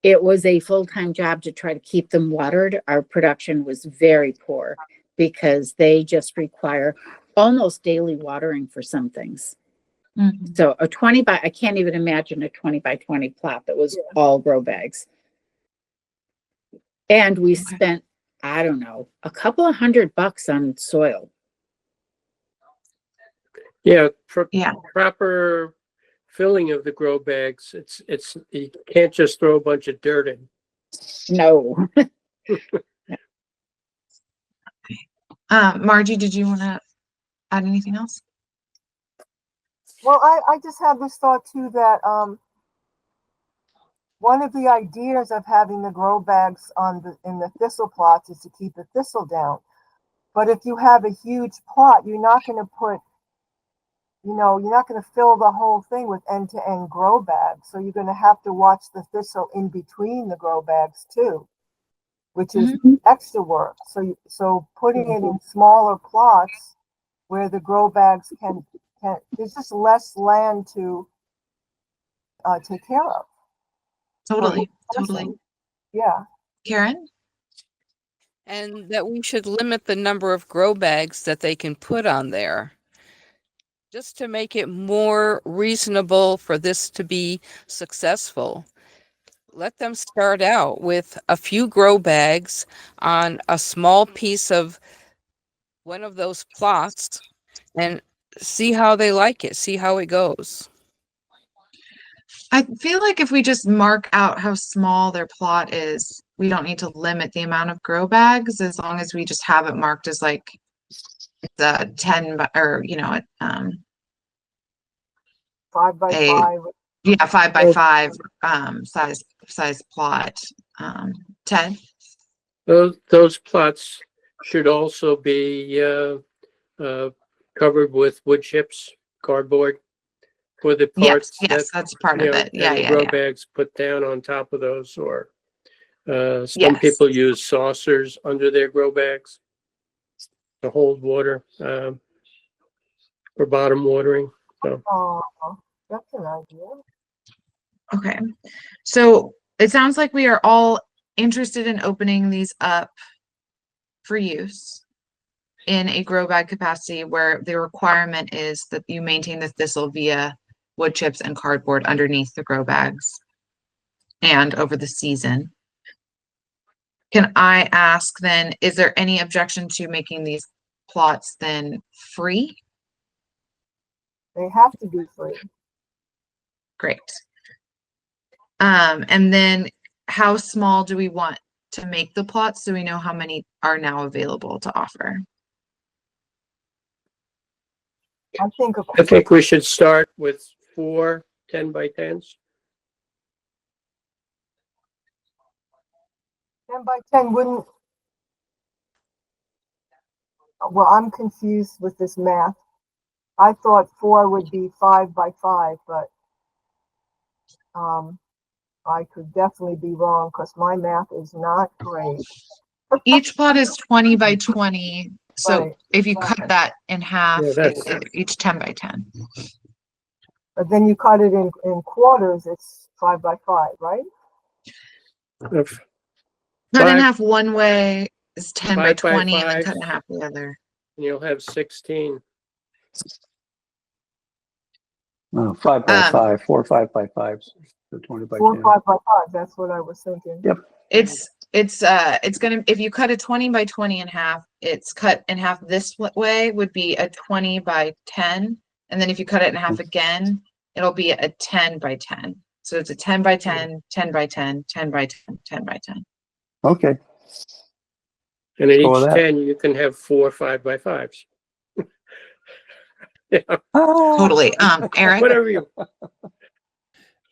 it was a full-time job to try to keep them watered. Our production was very poor because they just require almost daily watering for some things. Mhm. So I can't even imagine a 20 by 20 plot that was all grow bags. And we spent, I don't know, a couple of $100 on soil. yeah, Yeah. proper filling of the grow bags. It's, you can't just throw a bunch of dirt in. No. Margie, did you want to add anything else? well, I just have this thought too that, one of the ideas of having the grow bags in the thistle plots is to keep the thistle down. But if you have a huge plot, you're not going to fill the whole thing with end-to-end grow bags. So you're going to have to watch the thistle in between the grow bags too, which is extra work. So putting it in smaller plots where the grow bags can there's just less land to take care of. Totally. Yeah. Karen? And that we should limit the number of grow bags that they can put on there, just to make it more reasonable for this to be successful. Let them start out with a few grow bags on a small piece of one of those plots and see how they like it, see how it goes. I feel like if we just mark out how small their plot is, we don't need to limit the amount of grow bags, as long as we just have it marked as like the 10 or 5 by A- 5. yeah, 5 by 5 size plot. Ted? Those plots should also be covered with wood chips, cardboard for the parts. Yes, that's part of it. And the grow bags put down on top of those, or some people use saucers under their grow bags to hold water for bottom watering. So Oh, that's an idea. Okay. So it sounds like we are all interested in opening these up for use in a grow bag capacity where the requirement is that you maintain the thistle via wood chips and cardboard underneath the grow bags and over the season. Can I ask then, is there any objection to making these plots then free? They have to be free. Great. And then how small do we want to make the plots so we know how many are now available to offer? I think we should start with 4 10 by 10s. 10 by 10 wouldn't. Well, I'm confused with this math. I thought 4 would be 5 by 5, but I could definitely be wrong because my math is not great. Each plot is 20 by 20. So Right. if you cut that in half, Yeah, it's each 10 by 10. But then you cut it in quarters, it's 5 by 5, right? Cut in half one way is 10 by 5 by 20 and then 5. 10 and a half the other. And you'll have 16. 5 by Um, 5, 4 5 by 5s, so 20 by 4 10. 5 by 5, that's what I was thinking. Yep. It's gonna, if you cut a 20 by 20 in half, it's cut in half this way would be a 20 by 10. And then if you cut it in half again, it'll be a 10 by 10. So it's a 10 by 10, 10 by 10, 10 by 10, 10 by 10. Okay. And at Go with each that. 10, you can have 4 5 by 5s. Yeah, Totally. Eric? whatever you.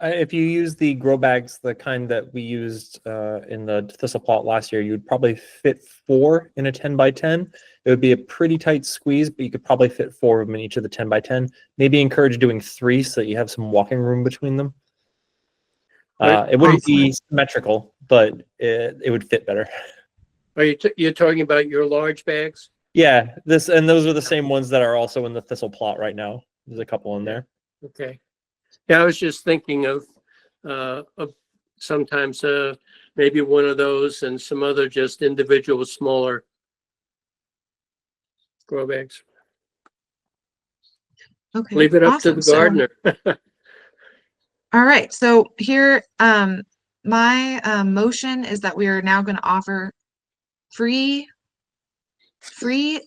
If you use the grow bags, the kind that we used in the thistle plot last year, you would probably fit 4 in a 10 by 10. It would be a pretty tight squeeze, but you could probably fit 4 of them in each of the 10 by 10. Maybe encourage doing 3 so that you have some walking room between them. It wouldn't be symmetrical, but it would fit better. Are you're talking about your large bags? Yeah, those are the same ones that are also in the thistle plot right now. There's a couple in there. Okay. Yeah, I was just thinking of sometimes maybe one of those and some other just individual smaller grow bags. Okay. Leave it up to awesome. the gardener. All right. So here, my motion is that we are now going to offer free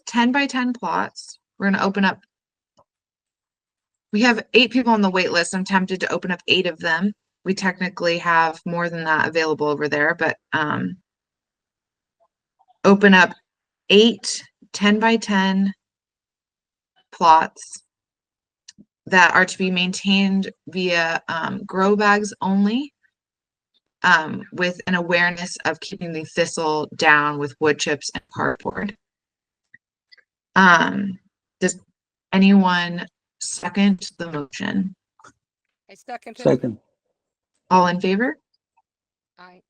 10 by 10 plots. We're going to open up. We have 8 people on the wait list. I'm tempted to open up 8 of them. We technically have more than that available over there, but open up 8 10 by 10 plots that are to be maintained via grow bags only, with an awareness of keeping the thistle down with wood chips and cardboard. Does anyone second the motion? I second it. Second. All in favor? Aye.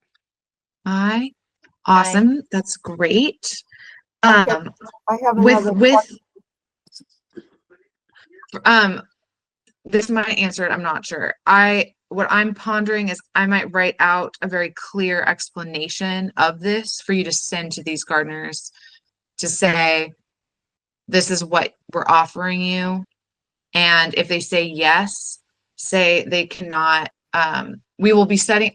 Aye. Awesome. That's great. I have another This might answer it. I'm not sure. What I'm pondering is I might write out a very clear explanation of this for you to send to these gardeners to say, this is what we're offering you. And if they say yes, say they cannot, we will be setting,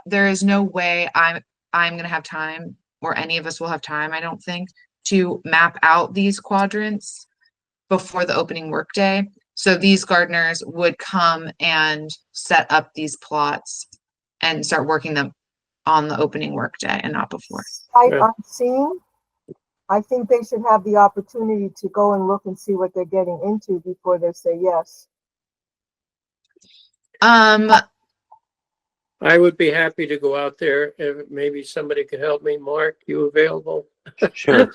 there is no way I'm going to have time, or any of us will have time, I don't think, to map out these quadrants before the opening workday. So these gardeners would come and set up these plots and start working them on the opening workday and not before. I'm seeing. I think they should have the opportunity to go and look and see what they're getting into before they say yes. I would be happy to go out there if maybe somebody could help me. Mark, you available? Sure.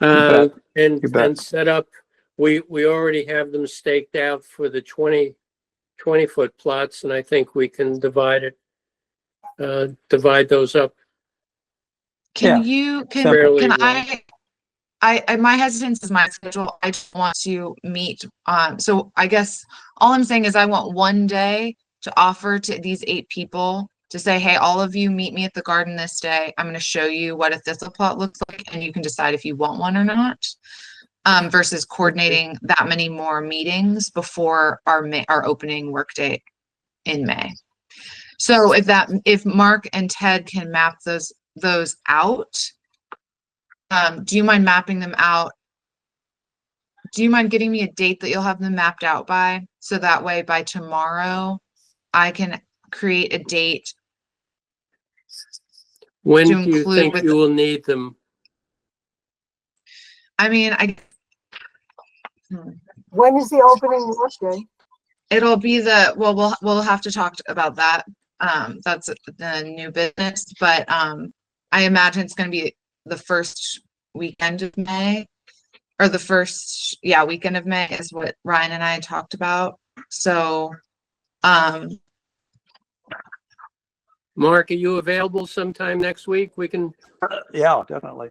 And set up. We already have them staked out for the 20 foot plots, and I think we can divide those up. Can Fairly my hesitance is my schedule. I just want to meet. So I guess all I'm saying is I want one day to offer to these 8 people to say, hey, all of you meet me at the garden this day. I'm going to show you what a thistle plot looks like, and you can decide if you want one or not. Versus coordinating that many more meetings before our opening work date in May. So if Mark and Ted can map those out, do you mind mapping them out? Do you mind getting me a date that you'll have them mapped out by? So that way by tomorrow, I can create a date. When do you think you will need them? I mean, When is the opening workday? it'll be we'll have to talk about that. That's the new business, but I imagine it's going to be the first weekend of May, or the first weekend of May is what Ryan and I talked about. So Mark, are you available sometime next week? We can. Yeah, definitely.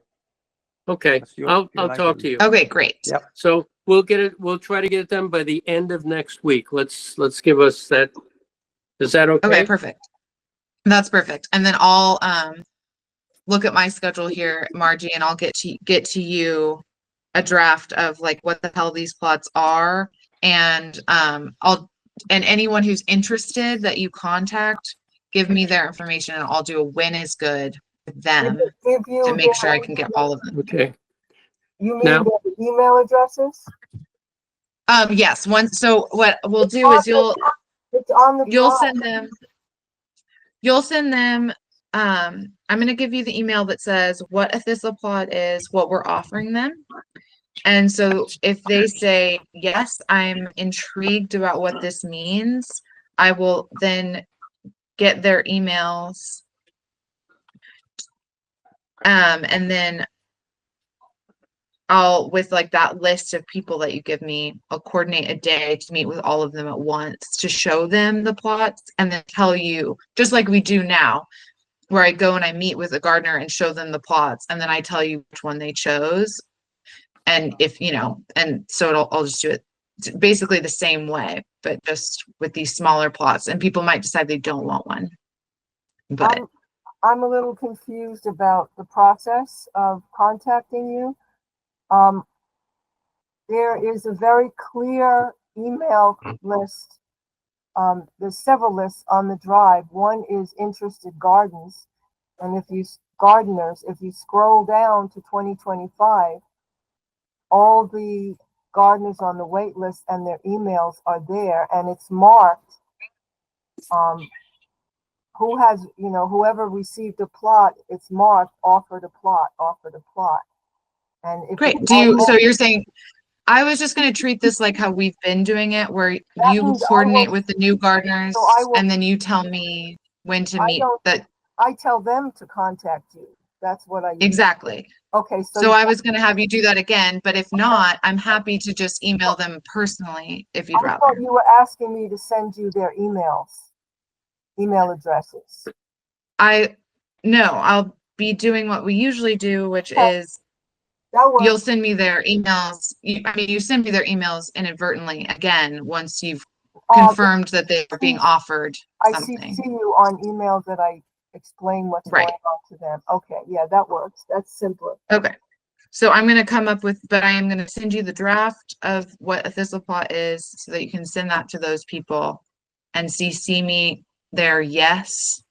Okay, I'll talk to you. okay, great. Yep. So we'll get it. We'll try to get it done by the end of next week. Let's give us that. Is that okay? Okay, perfect. That's perfect. And then look at my schedule here, Margie, and I'll get to you a draft of like what the hell these plots are. And and anyone who's interested that you contact, give me their information and I'll do a when is good with them Give you to make sure I can get all of them. Okay. You mean Now- the email addresses? Yes, so what we'll do is It's on the you'll drive. send them, I'm gonna give you the email that says what a thistle plot is, what we're offering them. And so if they say, yes, I'm intrigued about what this means, I will then get their emails. And then with like that list of people that you give me, I'll coordinate a day to meet with all of them at once to show them the plots and then tell you, just like we do now, where I go and I meet with a gardener and show them the plots and then I tell you which one they chose. And if, and so I'll just do it basically the same way, but just with these smaller plots, and people might decide they don't want one. But I'm a little confused about the process of contacting you. There is a very clear email list. There's several lists on the drive. One is interested gardens. And if you scroll down to 2025, all the gardeners on the wait list and their emails are there, and it's marked whoever received a plot, it's marked offered a plot. And if great. So you're saying, I was just going to treat this like how we've been doing it, where you means coordinate with the new gardeners So and then you tell me when to meet. I tell them to contact you. That's what I use. Exactly. Okay, So I was going to have you do that again, but if not, I'm happy to just email them personally if you'd I rather. thought you were asking me to send you their email addresses. No, I'll be doing what we usually do, which is you'll send me their emails. You send me their emails inadvertently again once you've confirmed that they are being offered something. I see you on emails that I explain what's going on to them. Okay, yeah, that works. That's simpler. Okay. So I'm going to come up with, but I am going to send you the draft of what a thistle plot is so that you can send that to those people and CC me their yes,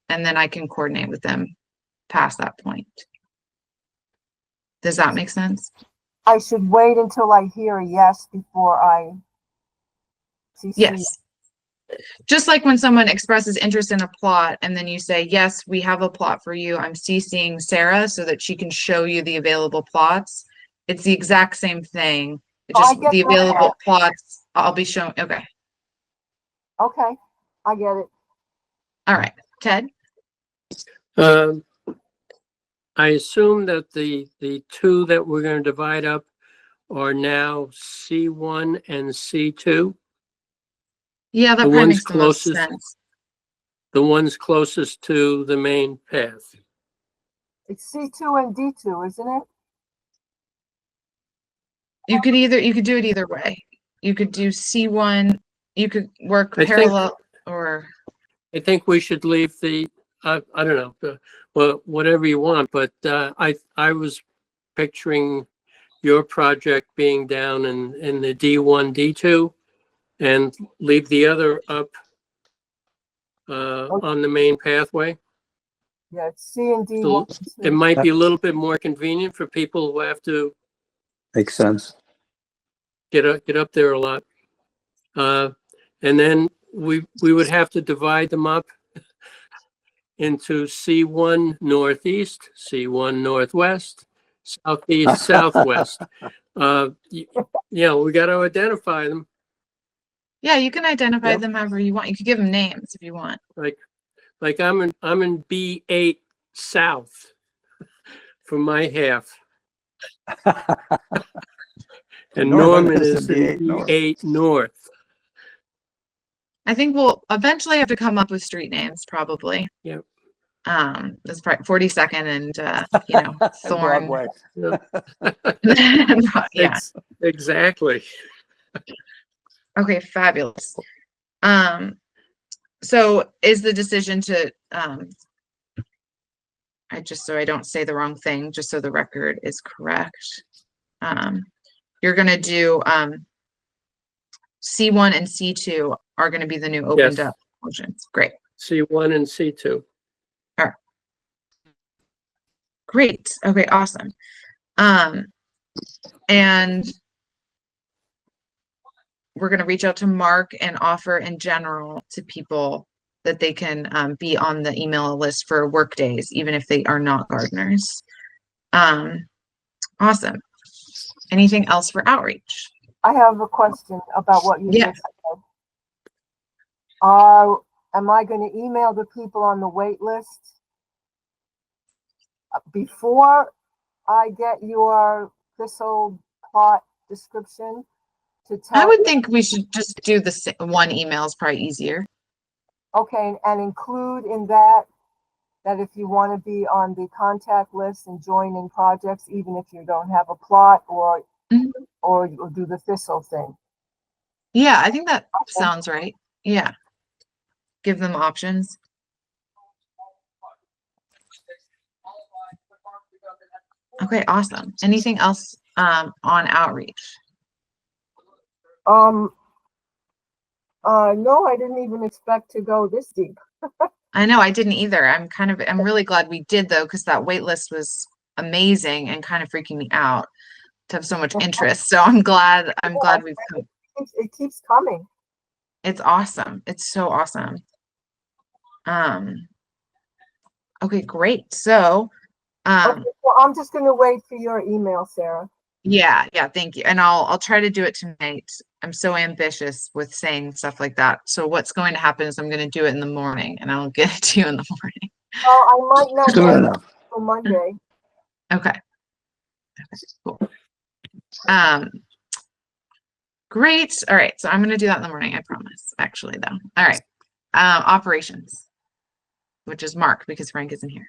and then I can coordinate with them past that point. Does that make sense? I should wait until I hear a yes before I CC. Yes. Just like when someone expresses interest in a plot and then you say, yes, we have a plot for you. I'm CCing Sarah so that she can show you the available plots. It's the exact same thing. Just the available plots I'll be showing. Okay. Okay. I get it. All right. Ted? I assume that the two that we're going to divide up are now C1 and C2. Yeah, that probably makes the most sense. The ones closest to the main path. It's C2 and D2, isn't it? You could do it either way. You could do C1, you could work parallel or. I think we should leave I don't know, well, whatever you want, but I was picturing your project being down in the D1, D2 and leave the other up on the main pathway. Yeah, it's C and D. So it might be a little bit more convenient for people who have to. Makes sense. Get up there a lot. And then we would have to divide them up into C1 Northeast, C1 Northwest, Southeast, Southwest. Yeah, we got to identify them. Yeah, you can identify them however you want. You could give them names if you want. Like I'm in B8 South for my half. And Norman is in B8 North. I think we'll eventually have to come up with street names, probably. Yep. That's probably 42nd and Thorn. Yeah. Exactly. Okay, fabulous. So is the decision to so I don't say the wrong thing, just so the record is correct. You're gonna do, C1 and C2 are gonna be the new opened Yes. up motions. Great. C1 and C2. Great. Okay, awesome. And we're going to reach out to Mark and offer in general to people that they can be on the email list for work days, even if they are not gardeners. Awesome. Anything else for outreach? I have a question about what you Yeah. just said. Am I going to email the people on the wait list before I get your thistle plot description to tell? I would think we should just do the one email is probably easier. Okay, and include in that if you want to be on the contact list and join in projects, even if you don't have a plot, or Mhm. or you'll do the thistle thing. Yeah, I think that Okay. sounds right. Yeah. Give them options. Okay, awesome. Anything else on outreach? No, I didn't even expect to go this deep. I know I didn't either. I'm really glad we did though, because that wait list was amazing and kind of freaking me out to have so much interest. So I'm glad we've come. It keeps coming. It's awesome. It's so awesome. Okay, great. So Okay, well, I'm just gonna wait for your email, Sarah. yeah, thank you. And I'll try to do it tonight. I'm so ambitious with saying stuff like that. So what's going to happen is I'm going to do it in the morning and I'll get it to you in the morning. Well, I might not Soon get it enough. till Monday. Okay. Cool. Great. All right. So I'm going to do that in the morning. I promise, actually, though. All right. Operations, which is Mark because Frank isn't here.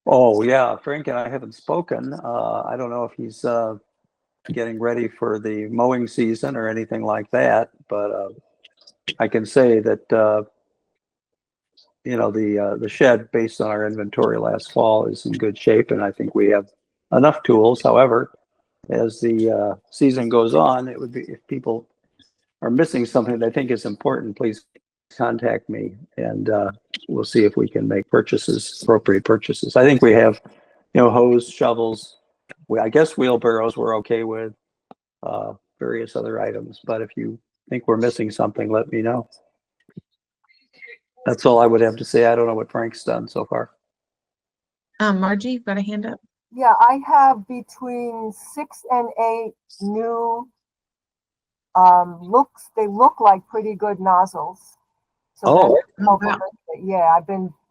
Oh, yeah, Frank and I haven't spoken. I don't know if he's getting ready for the mowing season or anything like that, but I can say that the shed, based on our inventory last fall, is in good shape, and I think we have enough tools. However, as the season goes on, it would be, if people are missing something they think is important, please contact me, and we'll see if we can make appropriate purchases. I think we have, hose, shovels. I guess wheelbarrows we're okay with, various other items. But if you think we're missing something, let me know. That's all I would have to say. I don't know what Frank's done so far. Margie, you've got a hand up. Yeah, I have between 6 and 8 new they look like pretty good nozzles. So wow. Yeah,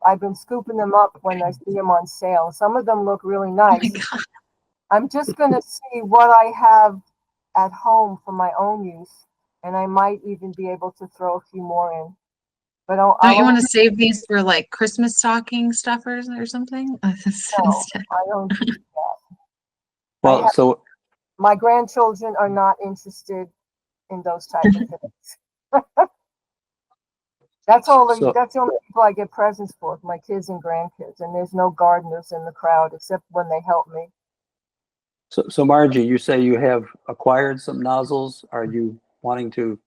I've been scooping them up when I see them on sale. Some of them look really nice. Oh, I'm just gonna see what I have at home for my own use, and I might even be able to throw a few more in. But don't you want to save these for like Christmas stocking stuffers or something? No, I don't do that. Well, so my grandchildren are not interested in those type of things. That's the only people I get presents for, my kids and grandkids, and there's no gardeners in the crowd except when they help me. So Margie, you say you have acquired some nozzles. Are you wanting to,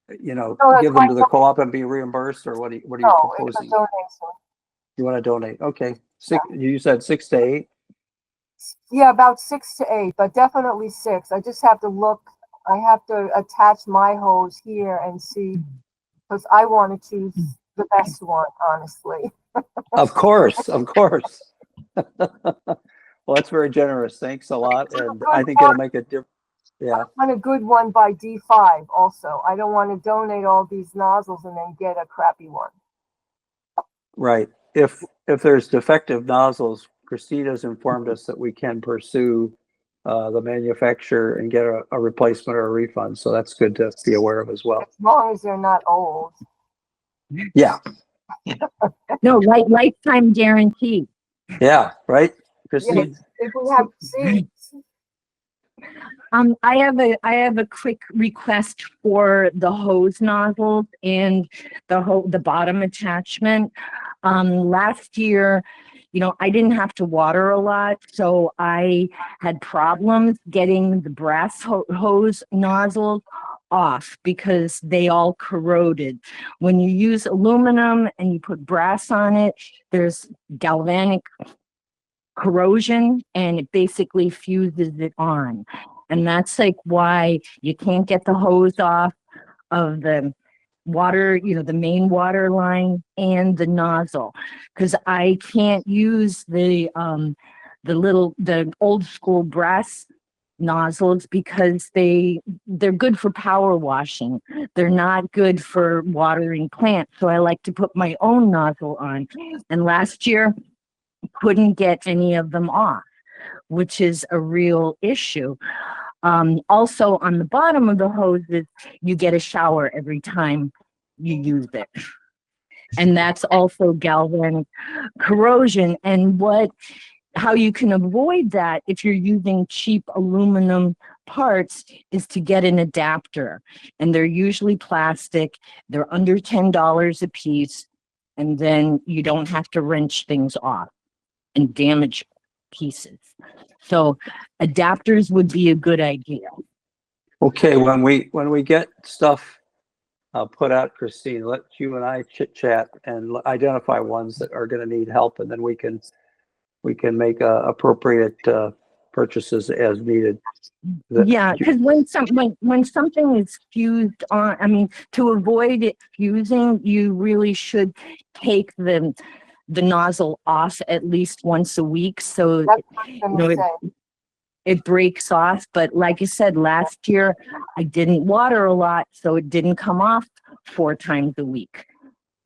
give them to the co-op and be reimbursed, or what are you proposing? It's a donation. You want to donate? Okay. You said 6 to 8? Yeah, about 6 to 8, but definitely 6. I just have to look. I have to attach my hose here and see, because I want to choose the best one, honestly. Of course. Well, that's very generous. Thanks a lot. And I think it'll make a difference. Yeah. I want a good one by D5 also. I don't want to donate all these nozzles and then get a crappy one. Right. If there's defective nozzles, Christina's informed us that we can pursue the manufacturer and get a replacement or a refund. So that's good to be aware of as well. As long as they're not old. Yeah. No, lifetime guarantee. Yeah. Right. Christine? Yes, if we have seeds. I have a quick request for the hose nozzles and the bottom attachment. Last year, I didn't have to water a lot, so I had problems getting the brass hose nozzles off because they all corroded. When you use aluminum and you put brass on it, there's galvanic corrosion and it basically fuses it on. And that's like why you can't get the hose off of the water, the main water line and the nozzle. Because I can't use the old school brass nozzles because they're good for power washing. They're not good for watering plants. So I like to put my own nozzle on. And last year, couldn't get any of them off, which is a real issue. Also, on the bottom of the hoses, you get a shower every time you use it. And that's also galvanic corrosion. And how you can avoid that if you're using cheap aluminum parts is to get an adapter. And they're usually plastic. They're under $10 a piece. And then you don't have to wrench things off and damage pieces. So adapters would be a good idea. Okay, when we get stuff put out, Christine, let you and I chit chat and identify ones that are going to need help, and then we can make appropriate purchases as needed. Yeah, because when something is fused on, to avoid it fusing, you really should take the nozzle off at least once a week, so it breaks off. But like I said, last year I didn't water a lot, so it didn't come off 4 times a week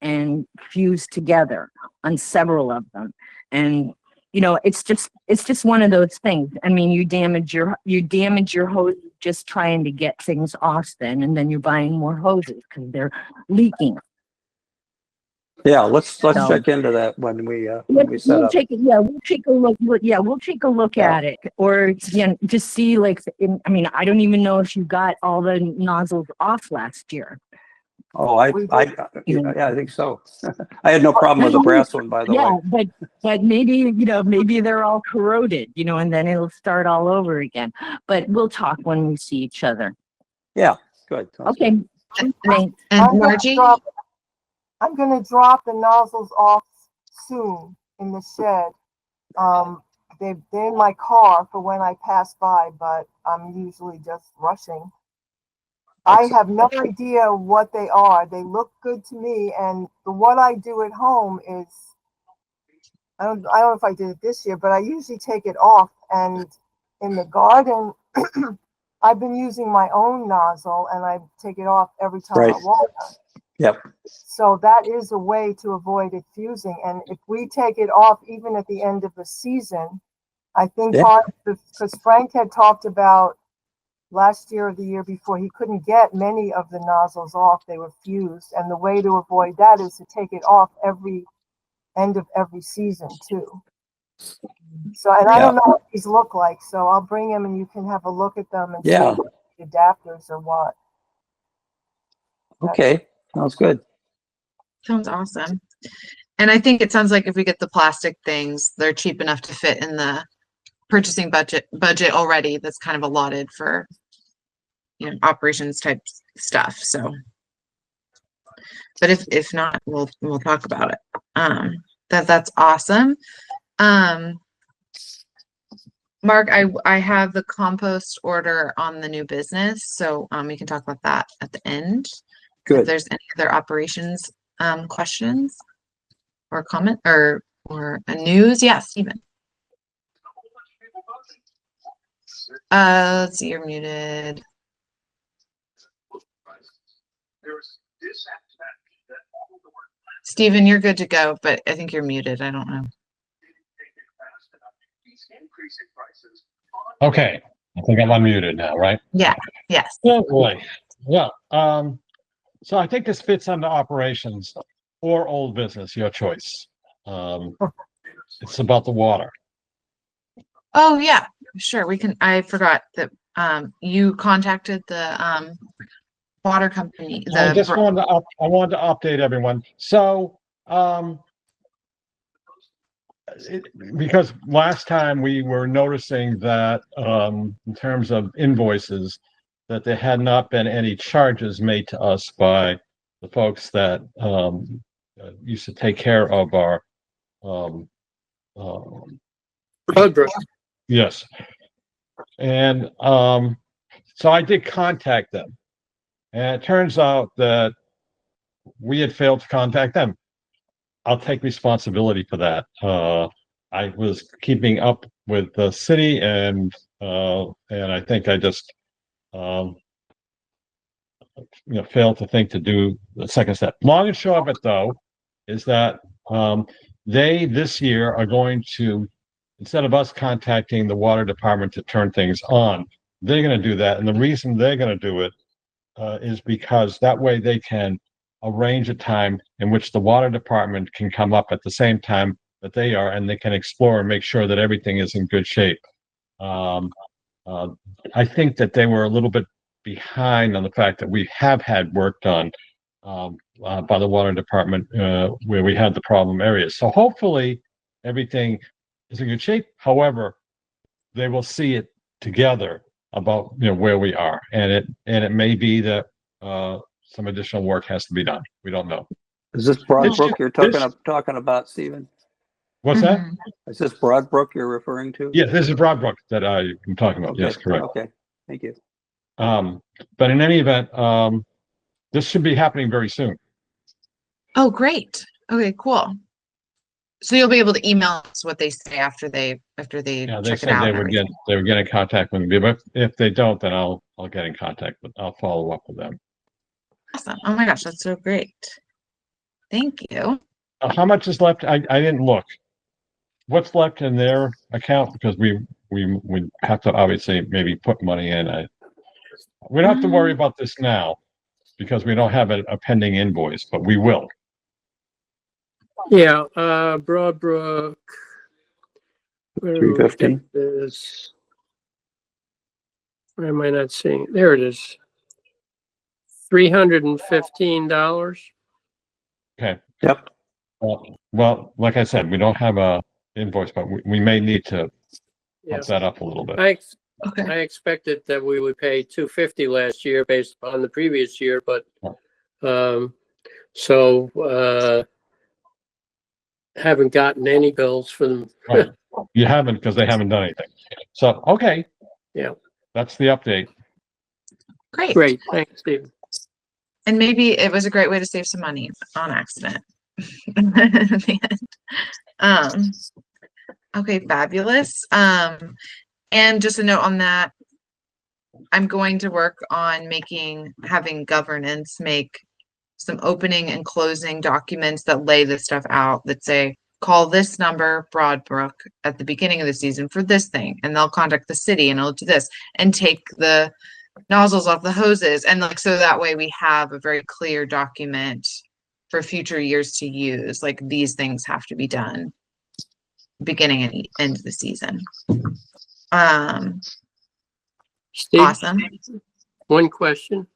and fuse together on several of them. And it's just one of those things. You damage your hose just trying to get things off then, and then you're buying more hoses because they're leaking. Yeah, let's check into that when we set we'll up. We'll take a look. We'll take a look at it, or just see I don't even know if you got all the nozzles off last year. Oh, I think so. I had no problem with the brass one, by the way. Yeah, but maybe they're all corroded, and then it'll start all over again. But we'll talk when we see each other. Yeah, good. Okay. Thanks. And Margie? I'm going to drop the nozzles off soon in the shed. They're in my car for when I pass by, but I'm usually just rushing. I have no idea what they are. They look good to me, and what I do at home is, I don't know if I did it this year, but I usually take it off, and in the garden, I've been using my own nozzle, and I take it off every time I water. Yep. So that is a way to avoid it fusing. And if we take it off even at the end of the season, I think because Frank had talked about last year or the year before, he couldn't get many of the nozzles off. They were fused. And the way to avoid that is to take it off every end of every season too. So, and I don't know what these look like, so I'll bring them and you can have a look at them and see if the adapters or what. Okay. Sounds good. Sounds awesome. And I think it sounds like if we get the plastic things, they're cheap enough to fit in the purchasing budget already. That's kind of allotted for, operations type stuff. So, but if not, we'll talk about it. That's awesome. Mark, I have the compost order on the new business, so we can talk about that at the end. Good. If there's any other operations questions or comment or news, Stephen. Let's see, you're muted. Stephen, you're good to go, but I think you're muted. I don't know. Okay, I think I'm unmuted now, right? Yeah. Yes. Oh boy. Yeah. So I think this fits under operations or old business, your choice. It's about the water. Oh yeah, sure. We can. I forgot that you contacted the water company. I wanted to update everyone. So because last time we were noticing that in terms of invoices, that there had not been any charges made to us by the folks that used to take care of our Broadbrook. yes. And so I did contact them. And it turns out that we had failed to contact them. I'll take responsibility for that. I was keeping up with the city and I think I just failed to think to do the second step. Long and short of it though, is that they this year are going to, instead of us contacting the water department to turn things on, they're going to do that. And the reason they're going to do it is because that way they can arrange a time in which the water department can come up at the same time that they are, and they can explore and make sure that everything is in good shape. I think that they were a little bit behind on the fact that we have had work done by the water department where we had the problem areas. So hopefully everything is in good shape. However, they will see it together about where we are, and it may be that some additional work has to be done. We don't know. Is this Broadbrook you're talking about, Stephen? What's that? Is this Broadbrook you're referring to? Yeah, this is Broadbrook that I'm talking about. Okay. Yes, correct. Okay, thank you. But in any event, this should be happening very soon. Oh, great. Okay, cool. So you'll be able to email us what they say after they Yeah, they check it said out. they and would get in contact with me, but if they don't, then I'll get in contact. But I'll follow up with them. Awesome. Oh my gosh, that's so great. Thank you. How much is left? I didn't look. What's left in their account? Because we have to obviously maybe put money in. We don't have to worry about this now because we don't have a pending invoice, but we will. Yeah, Broadbrook. Where 350. is? Why am I not seeing it? There it is. $315. Okay. Yep. Well, like I said, we don't have a invoice, but we may need to Yeah. bump that up a little bit. Okay. I expected that we would pay $250 last year based on the previous year, but haven't gotten any bills for them. Right. You haven't because they haven't done anything. So, okay. Yeah. That's the update. Great. Great, thanks, Steve. And maybe it was a great way to save some money on accident. Okay, fabulous. And just a note on that, I'm going to work on having governance make some opening and closing documents that lay this stuff out that say, call this number Broadbrook at the beginning of the season for this thing, and they'll contact the city and it'll do this and take the nozzles off the hoses. And so that way we have a very clear document for future years to use. Like these things have to be done beginning and end of the season. Steve, Awesome. one question.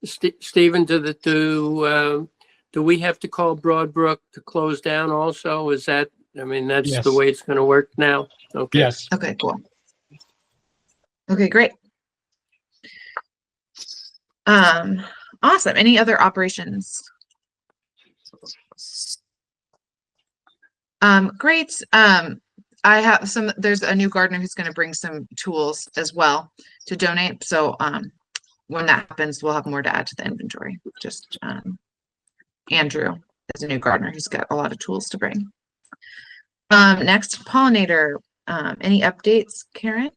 Stephen, do we have to call Broadbrook to close down also? Is that, that's Yes. the way it's going to work now? Okay. Yes. Okay, cool. Okay, great. Awesome. Any other operations? Great. I have there's a new gardener who's going to bring some tools as well to donate. So, when that happens, we'll have more to add to the inventory. Just, Andrew is a new gardener who's got a lot of tools to bring. Next, pollinator. Any updates, Karen?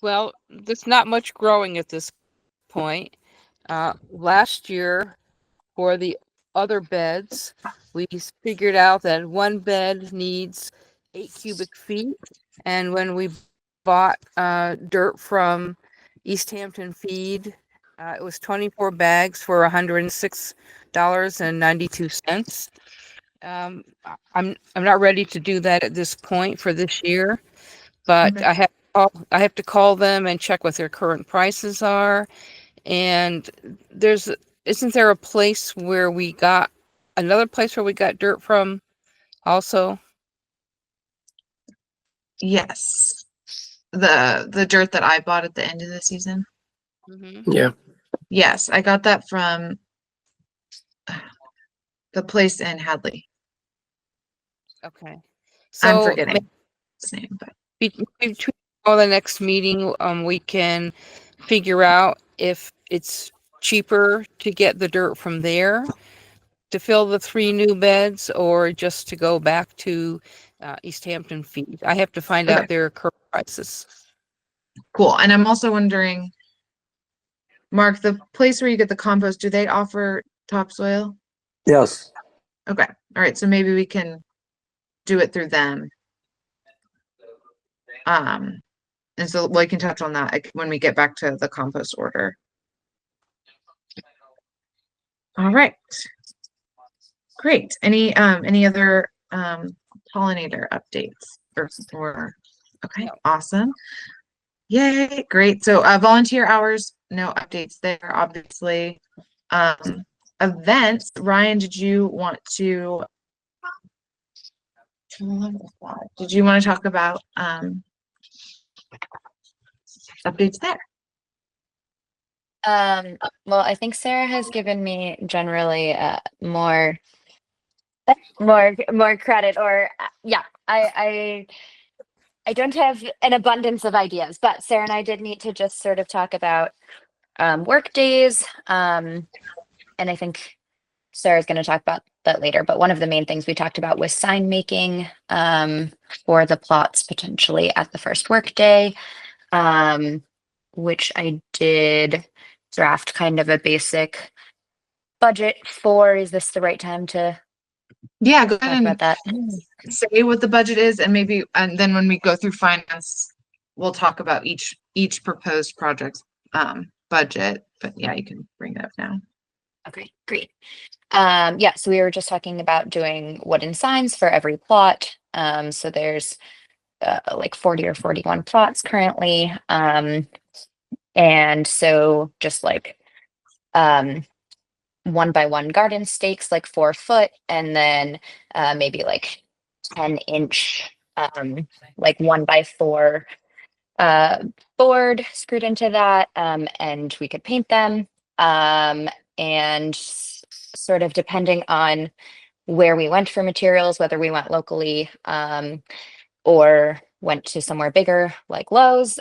Well, there's not much growing at this point. Last year, for the other beds, we figured out that one bed needs 8 cubic feet. And when we bought dirt from Easthampton Feed, it was 24 bags for $106.92. I'm not ready to do that at this point for this year, but Okay. I have to call them and check what their current prices are. And isn't there another place where we got dirt from also? Yes. The dirt that I bought at the end of the season. Mm-hmm. Yeah. Yes, I got that from the place in Hadley. Okay. I'm So forgetting its name, but between all the next meeting, we can figure out if it's cheaper to get the dirt from there to fill the 3 new beds, or just to go back to Easthampton feed. I have to find Okay. out their current prices. cool. And I'm also wondering, Mark, the place where you get the compost, do they offer topsoil? Yes. Okay. All right. So maybe we can do it through them. And so we can touch on that when we get back to the compost order. All right. Great. Any other pollinator updates or okay, No. awesome. Yay, great. So volunteer hours, no updates there, obviously. Events, Ryan, did you want to talk about updates there? Well, I think Sarah has given me generally more credit, or yeah, I don't have an abundance of ideas, but Sarah and I did need to just sort of talk about work days. And I think Sarah's going to talk about that later, but one of the main things we talked about was sign making for the plots potentially at the first work day, which I did draft kind of a basic budget for. Is this the right time to Yeah, go talk ahead about that? and say what the budget is, and then when we go through finance, we'll talk about each proposed project's budget. But yeah, you can bring it up now. Okay, great. Yeah, so we were just talking about doing wooden signs for every plot. So there's like 40 or 41 plots currently. And so just like 1x1 garden stakes, like 4 foot, and then maybe like 10-inch, like 1x4 board screwed into that, and we could paint them. And sort of depending on where we went for materials, whether we went locally or went to somewhere bigger like Lowe's,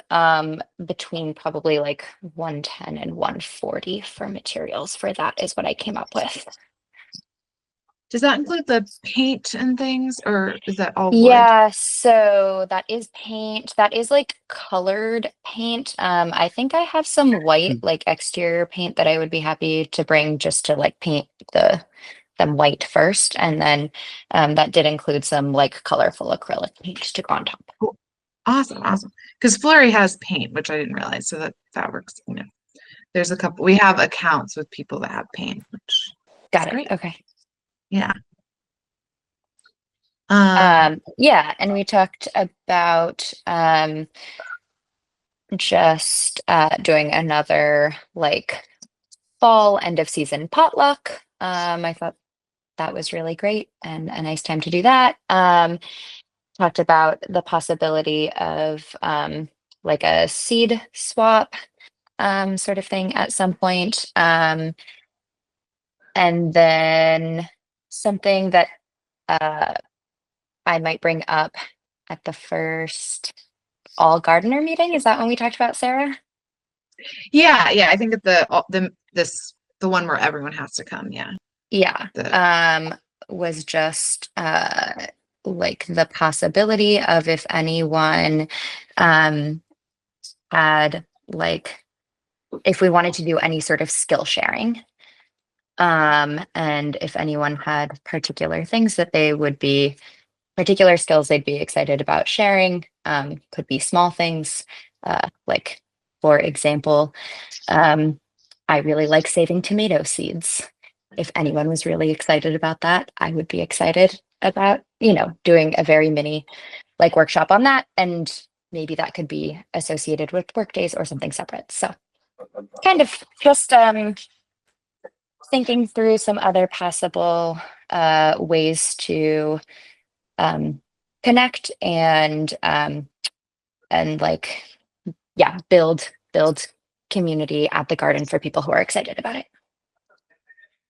between probably like 110 and 140 for materials for that is what I came up with. Does that include the paint and things, or is that all wood? Yeah, so that is paint. That is like colored paint. I think I have some white, like exterior paint that I would be happy to bring just to like paint them white first. And then that did include some like colorful acrylic paint to go on top. Cool. Awesome. Because Flurry has paint, which I didn't realize, so that works. There's a couple. We have accounts with people that have paint, which Got it. great. Okay. Yeah. Yeah, and we talked about just doing another like fall end of season potluck. I thought that was really great and a nice time to do that. Talked about the possibility of like a seed swap sort of thing at some point. And then something that I might bring up at the first all gardener meeting. Is that when we talked about Sarah? Yeah. I think at the one where everyone has to come. Yeah. Yeah. Was just like the possibility of if anyone had like if we wanted to do any sort of skill sharing. And if anyone had particular things that they would be particular skills they'd be excited about sharing, could be small things, like for example, I really like saving tomato seeds. If anyone was really excited about that, I would be excited about, doing a very mini like workshop on that. And maybe that could be associated with work days or something separate. So kind of just thinking through some other possible ways to connect and like, yeah, build community at the garden for people who are excited about it.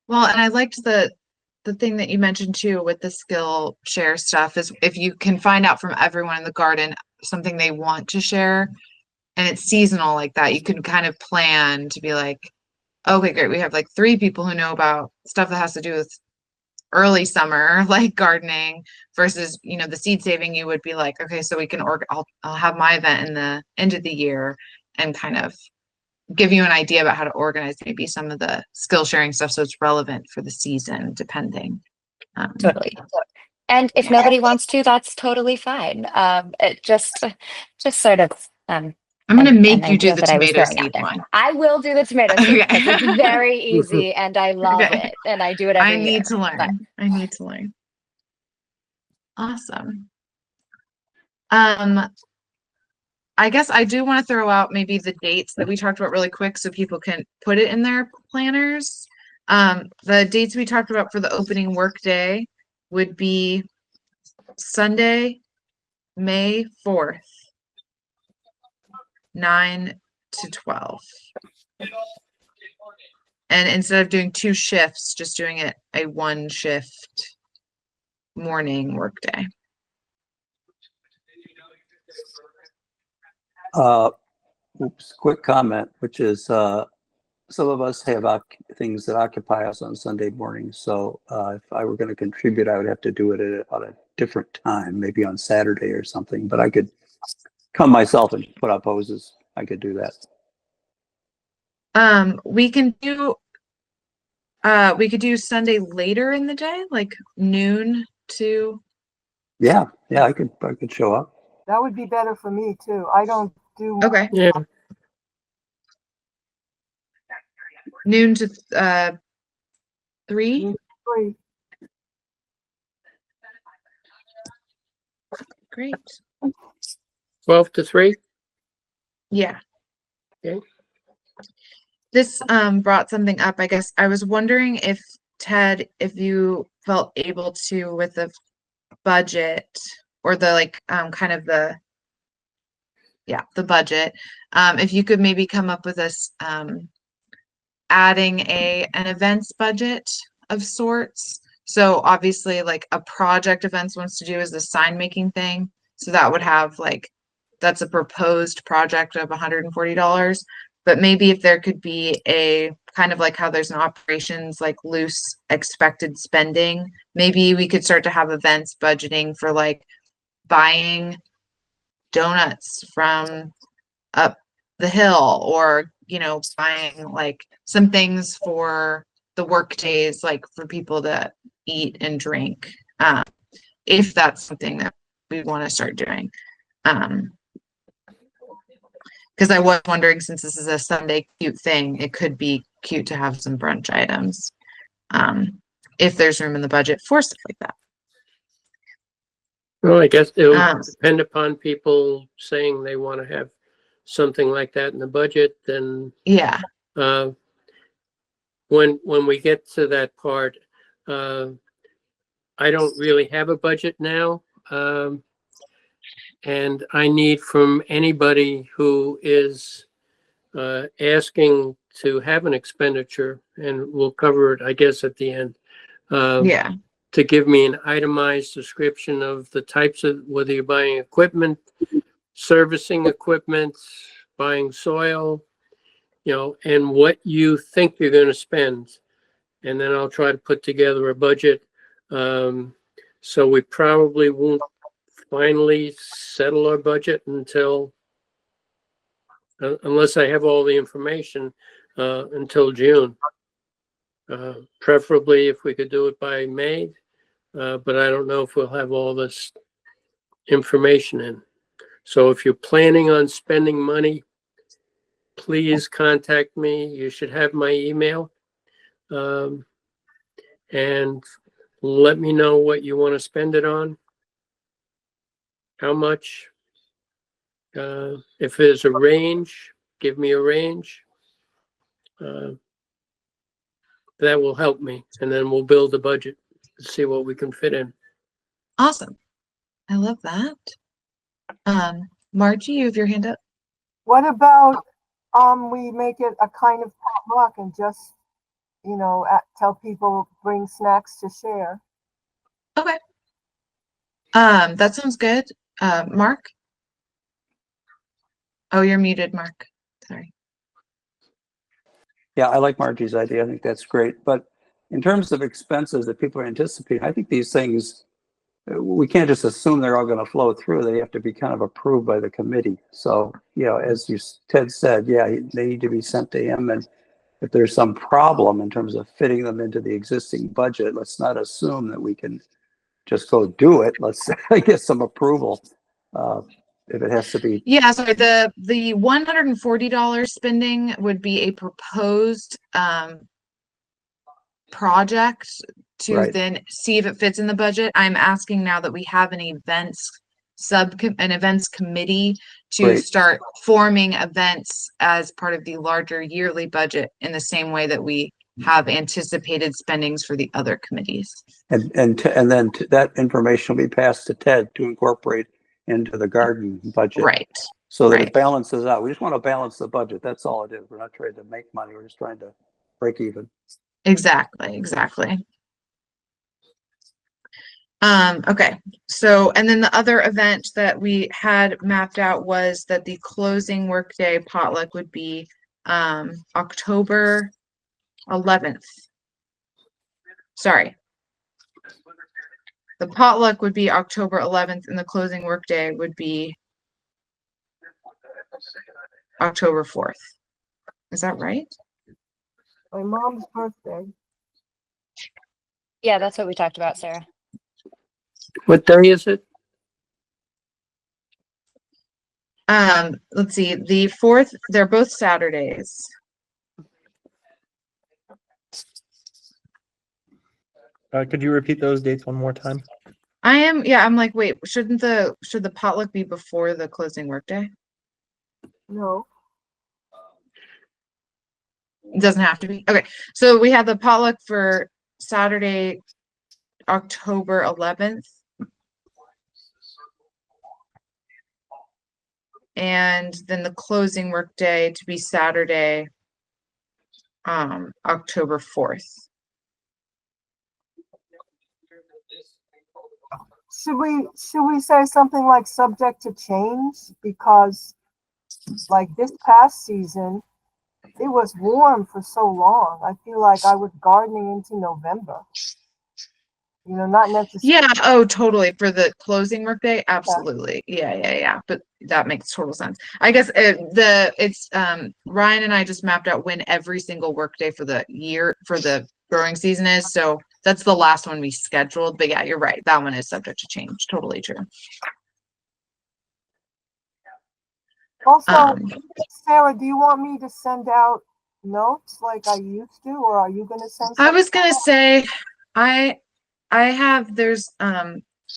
Well, and I liked the thing that you mentioned too with the skill share stuff is if you can find out from everyone in the garden something they want to share and it's seasonal like that, you can kind of plan to be like, okay, great, we have like 3 people who know about stuff that has to do with early summer, like gardening versus, you know, the seed saving, you would be like, okay, so we can I'll have my event in the end of the year and kind of give you an idea about how to organize maybe some of the skill sharing stuff so it's relevant for the season depending. Totally. And if nobody wants to, that's totally fine. It just sort of I'm gonna make you do idea the that I was tomato throwing out seed there. one. I will do the tomato seed Okay. because it's very easy and I love Okay. it and I do it every I year. need to But learn. I need to learn. Awesome. I guess I do want to throw out maybe the dates that we talked about really quick so people can put it in their planners. The dates we talked about for the opening workday would be Sunday, May 4th, 9 to 12. And instead of doing 2 shifts, just doing it a 1 shift morning workday. Quick comment, which is some of us have things that occupy us on Sunday mornings. So if I were going to contribute, I would have to do it at a different time, maybe on Saturday or something. But I could come myself and put up hoses. I could do that. We could do Sunday later in the day, like noon to. Yeah, I could show up. That would be better for me too. I don't do. Okay. Yeah. Noon to 3. 3. Great. 12 to 3. Yeah. Okay. This brought something up. I guess I was wondering if Ted, if you felt able to with the budget or the like kind of the budget, if you could maybe come up with us adding an events budget of sorts. So obviously like a project events wants to do is the sign making thing. So that would have like, that's a proposed project of $140. But maybe if there could be a kind of like how there's an operations like loose expected spending, maybe we could start to have events budgeting for like buying donuts from up the hill or, you know, buying like some things for the work days, like for people to eat and drink. If that's something that we want to start doing. Because I was wondering, since this is a Sunday cute thing, it could be cute to have some brunch items. If there's room in the budget for stuff like that. Well, I guess it would depend upon people saying they want to have something like that in the budget. Then yeah, when we get to that part, I don't really have a budget now. And I need from anybody who is asking to have an expenditure, and we'll cover it, I guess, at the end. yeah, To give me an itemized description of the types of, whether you're buying equipment, servicing equipment, buying soil, you know, and what you think you're going to spend. And then I'll try to put together a budget. So we probably won't finally settle our budget until, unless I have all the information, until June. Preferably if we could do it by May, but I don't know if we'll have all this information in. So if you're planning on spending money, please contact me. You should have my email. And let me know what you want to spend it on. How much? If there's a range, give me a range. That will help me, and then we'll build a budget to see what we can fit in. awesome. I love that. Margie, you have your hand up. What about, we make it a kind of potluck and just, tell people bring snacks to share? Okay. That sounds good. Mark? Oh, you're muted, Mark. Sorry. Yeah, I like Margie's idea. I think that's great. But in terms of expenses that people are anticipating, I think these things, we can't just assume they're all going to flow through. They have to be kind of approved by the committee. So, as Ted said, yeah, they need to be sent to him. And if there's some problem in terms of fitting them into the existing budget, let's not assume that we can just go do it. Let's get some approval. If it has to be. Yeah, sorry, the $140 spending would be a proposed project to Right. then see if it fits in the budget. I'm asking now that we have an events committee to Great. start forming events as part of the larger yearly budget in the same way that we have anticipated spendings for the other committees. And then that information will be passed to Ted to incorporate into the garden budget. Right. So that Right. it balances out. We just want to balance the budget. That's all it is. We're not trying to make money. We're just trying to break even. Exactly. Okay. So, and then the other event that we had mapped out was that the closing workday potluck would be October 11th. Sorry. The potluck would be October 11th and the closing workday would be October 4th. Is that right? My mom's birthday. Yeah, that's what we talked about, Sarah. What day is it? Let's see, the 4th, they're both Saturdays. Could you repeat those dates one more time? I'm like, wait, should the potluck be before the closing workday? No. It doesn't have to be. Okay. So we have the potluck for Saturday, October 11th. And then the closing workday to be Saturday, October 4th. Should we say something like subject to change? Because like this past season, it was warm for so long. I feel like I was gardening into November. Not necessarily. Yeah. Oh, totally. For the closing workday, absolutely. Yeah. But that makes total sense. I guess it's Ryan and I just mapped out when every single workday for the year for the growing season is. So that's the last one we scheduled. But yeah, you're right. That one is subject to change. Totally true. Also, Sarah, do you want me to send out notes like I used to, or are you going to send? I was gonna say, there's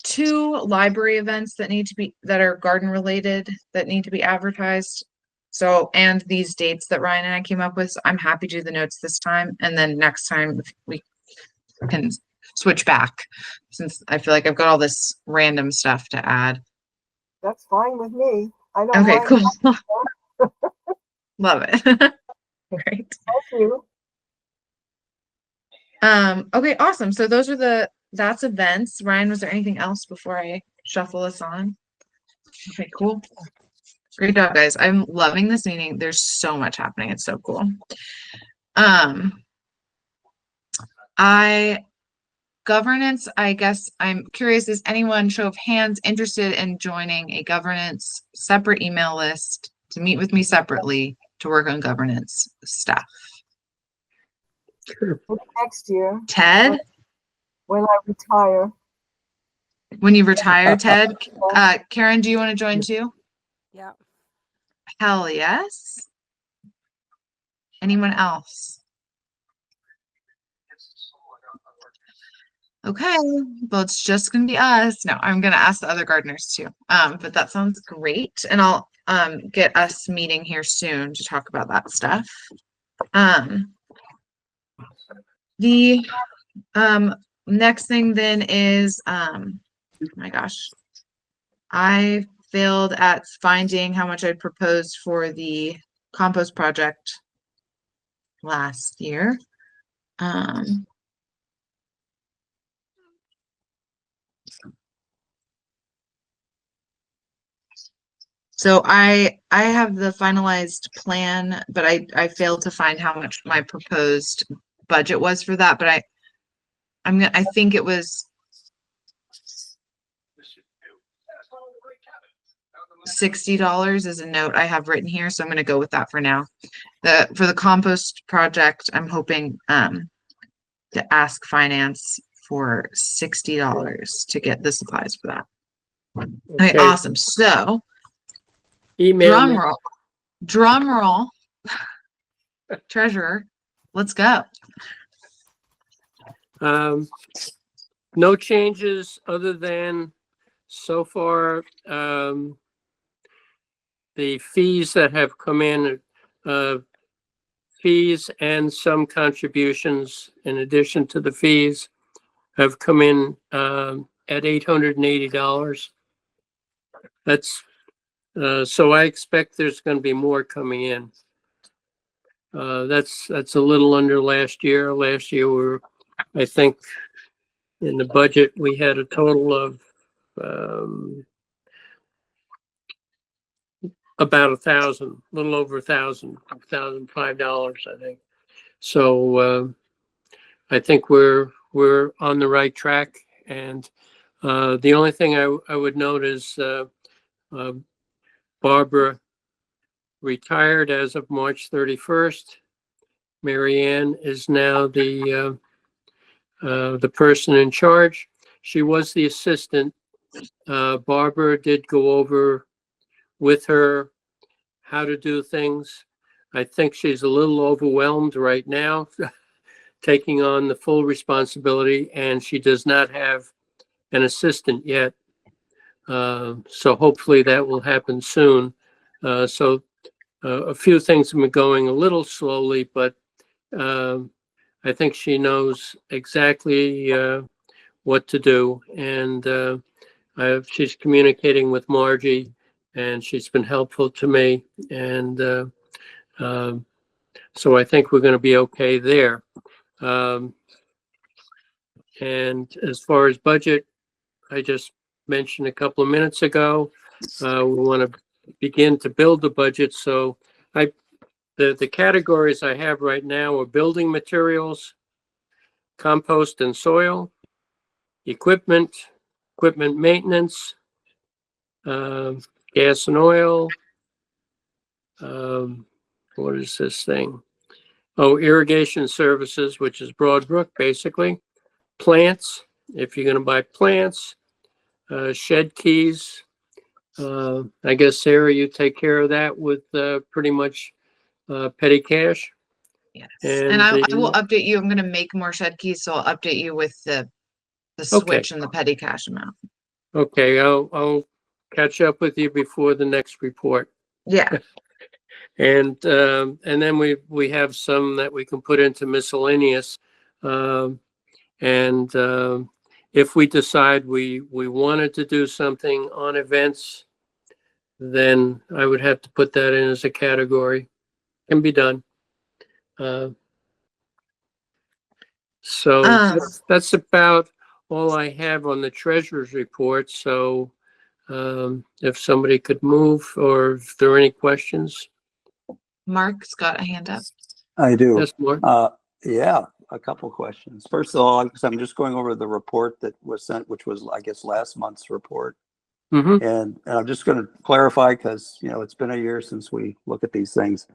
2 library events that are garden related that need to be advertised. So, and these dates that Ryan and I came up with, so I'm happy to do the notes this time. And then next time we can switch back since I feel like I've got all this random stuff to add. That's fine with me. I don't Okay, mind. cool. Love it. Great. Thank you. Okay, awesome. So that's events. Ryan, was there anything else before I shuffle us on? Okay, cool. Great job, guys. I'm loving this meeting. There's so much happening. It's so cool. Governance, I guess I'm curious, is anyone, show of hands, interested in joining a governance separate email list to meet with me separately to work on governance stuff? Next year. Ted? When I retire. When you retire, Ted? Karen, do you want to join too? Yeah. Hell yes. Anyone else? Okay, well, it's just gonna be us. No, I'm gonna ask the other gardeners too. But that sounds great. And I'll get us meeting here soon to talk about that stuff. The next thing then is oh my gosh, I failed at finding how much I'd proposed for the compost project last year. So I have the finalized plan, but I failed to find how much my proposed budget was for that, but I think it was $60 is a note I have written here, so I'm gonna go with that for now. For the compost project, I'm hoping to ask finance for $60 to get the supplies for that. Okay, Okay, awesome. So email me. drum roll, treasurer, let's go. No changes other than so far, the fees that have come in, fees and some contributions in addition to the fees have come in at $880. That's so I expect there's going to be more coming in. That's a little under last year. Last year I think in the budget we had a total of about a little over $1,005, I think. So I think we're on the right track. And the only thing I would note is Barbara retired as of March 31st. Mary Ann is now the person in charge. She was the assistant. Barbara did go over with her how to do things. I think she's a little overwhelmed right now, taking on the full responsibility, and she does not have an assistant yet. So hopefully that will happen soon. So a few things have been going a little slowly, but I think she knows exactly what to do. And she's communicating with Margie, and she's been helpful to me. And so I think we're going to be okay there. And as far as budget, I just mentioned a couple of minutes ago, we want to begin to build the budget. So the categories I have right now are building materials, compost and soil, equipment maintenance, gas and oil. What is this thing? Oh, irrigation services, which is Broadbrook, basically. Plants, if you're going to buy plants, shed keys. I guess, Sarah, you take care of that with pretty much petty cash. Yes. And I will update you. I'm going to make more shed keys, so I'll update you with the switch and the petty cash amount. Okay, I'll catch up with you before the next report. Yeah. And then we have some that we can put into miscellaneous. If we decide we wanted to do something on events, then I would have to put that in as a category. Can be done. So that's about all I have on the treasurer's report. So if somebody could move, or if there are any questions. Mark's got a hand up. I do. Yes, Mark. Yeah, a couple questions. First of all, I'm just going over the report that was sent, which was, I guess, last month's report. Mm-hmm. And I'm just going to clarify because, it's been a year since we look at these things.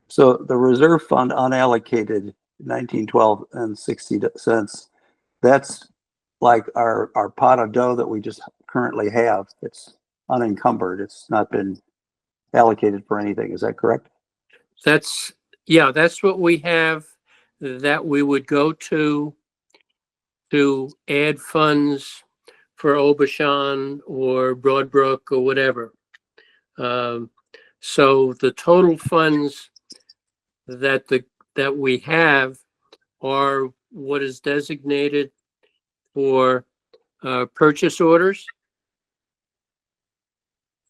So the reserve fund unallocated, 1912 and 60 cents, that's like our pot of dough that we just currently have. It's unencumbered. It's not been allocated for anything. Is that correct? That's what we have, that we would go to add funds for Obashan or Broadbrook or whatever. So the total funds that we have are what is designated for purchase orders.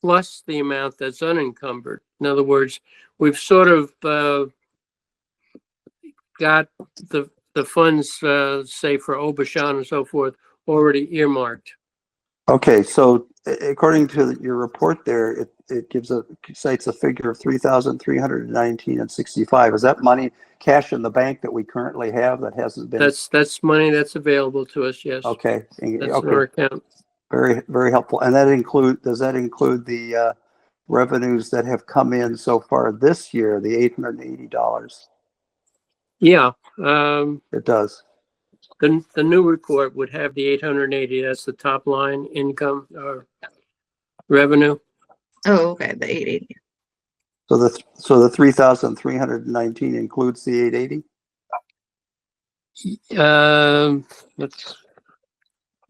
plus the amount that's unencumbered. In other words, we've sort of got the funds, say for Obashan and so forth, already earmarked. Okay, so according to your report there, it cites a figure of 3,319 and 65. Is that money cash in the bank that we currently have that hasn't been? That's money that's available to us. Yes. Okay. That's in Okay. our account. Very, very helpful. And does that include the revenues that have come in so far this year, the $880? Yeah. It does. The new report would have the 880. That's the top line income or revenue. Oh, okay, the 880. So the 3,319 includes the 880?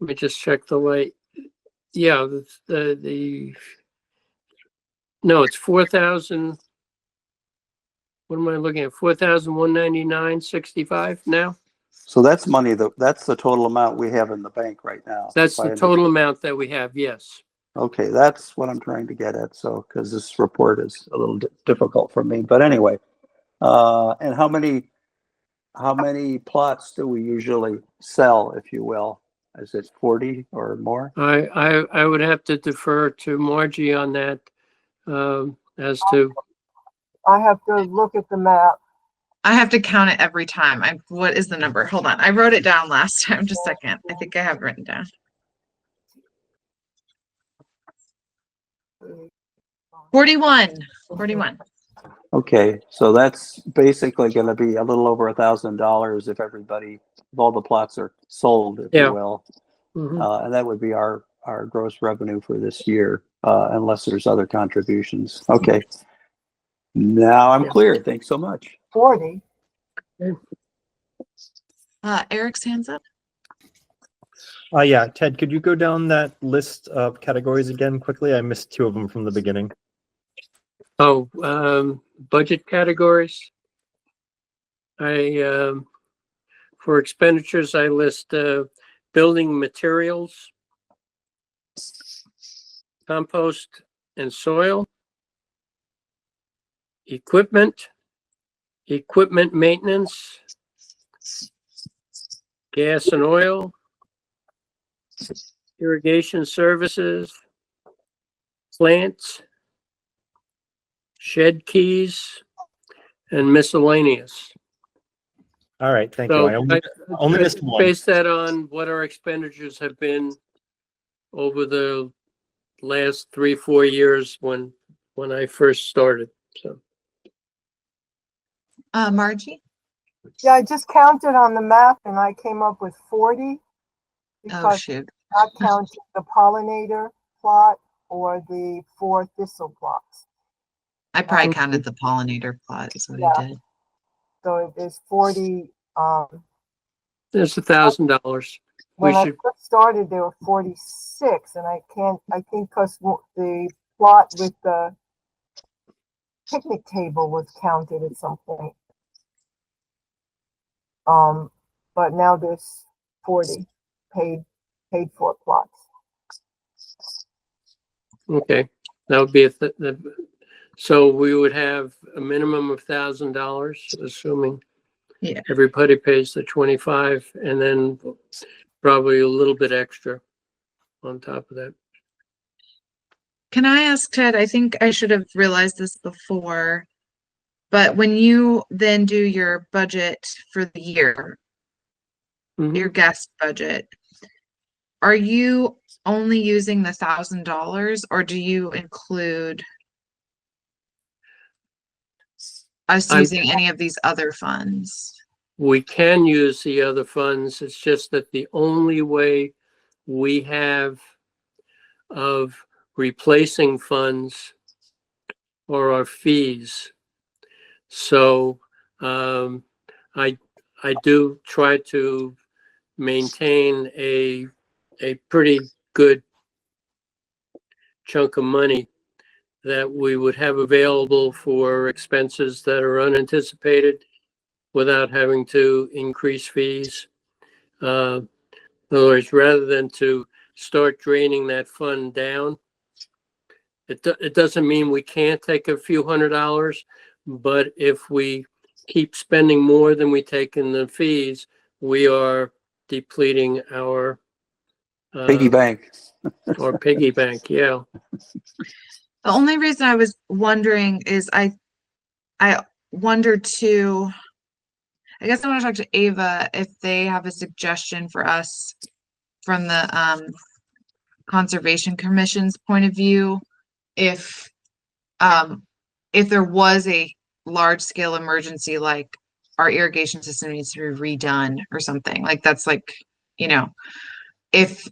Let me just check the light. Yeah, no, it's 4,000. What am I looking at? 4,199.65 now. So that's money that's the total amount we have in the bank right now. That's the total amount that we have. Yes. Okay, that's what I'm trying to get at. So, because this report is a little difficult for me, but anyway, and how many plots do we usually sell, if you will? Is it 40 or more? I would have to defer to Margie on that, as to. I have to look at the map. I have to count it every time. What is the number? Hold on. I wrote it down last time. Just a second. I think I have it written down. 41. 41. Okay, so that's basically going to be a little over $1,000 if all the plots are sold, if Yeah. you will. Mhm. And that would be our gross revenue for this year, unless there's other contributions. Okay. Now I'm clear. Thanks so much. 40. Eric's hands up. Yeah, Ted, could you go down that list of categories again quickly? I missed two of them from the beginning. Oh, budget categories. For expenditures, I list building materials, compost and soil, equipment maintenance, gas and oil, irrigation services, plants, shed keys, and miscellaneous. All right, thank you. So I only missed one. Base that on what our expenditures have been over the last 3-4 years when I first started. So Margie? Yeah, I just counted on the map and I came up with 40. Oh, Because shoot. not counting the pollinator plot or the 4 thistle plots. I probably counted the pollinator plot is what Yeah. I did. So it is 40. there's $1,000. When We I should, first started, there were 46, and I think because the plot with the picnic table was counted at some point. But now there's 40 paid for plots. okay, that would be so we would have a minimum of $1,000, assuming Yeah. everybody pays the 25, and then probably a little bit extra on top of that. Can I ask Ted? I think I should have realized this before, but when you then do your budget for the year, your guest budget, are you only using the $1,000 or do you include us using any of these other funds? We can use the other funds. It's just that the only way we have of replacing funds are our fees. So I do try to maintain a pretty good chunk of money that we would have available for expenses that are unanticipated without having to increase fees. In other words, rather than to start draining that fund down, it doesn't mean we can't take a few $100s, but if we keep spending more than we take in the fees, we are depleting our Piggy bank. or piggy bank. Yeah. The only reason I was wondering is I wondered too, I guess I want to talk to Ava if they have a suggestion for us from the Conservation Commission's point of view, if there was a large scale emergency, like our irrigation system needs to be redone or something, like that's like, you know, if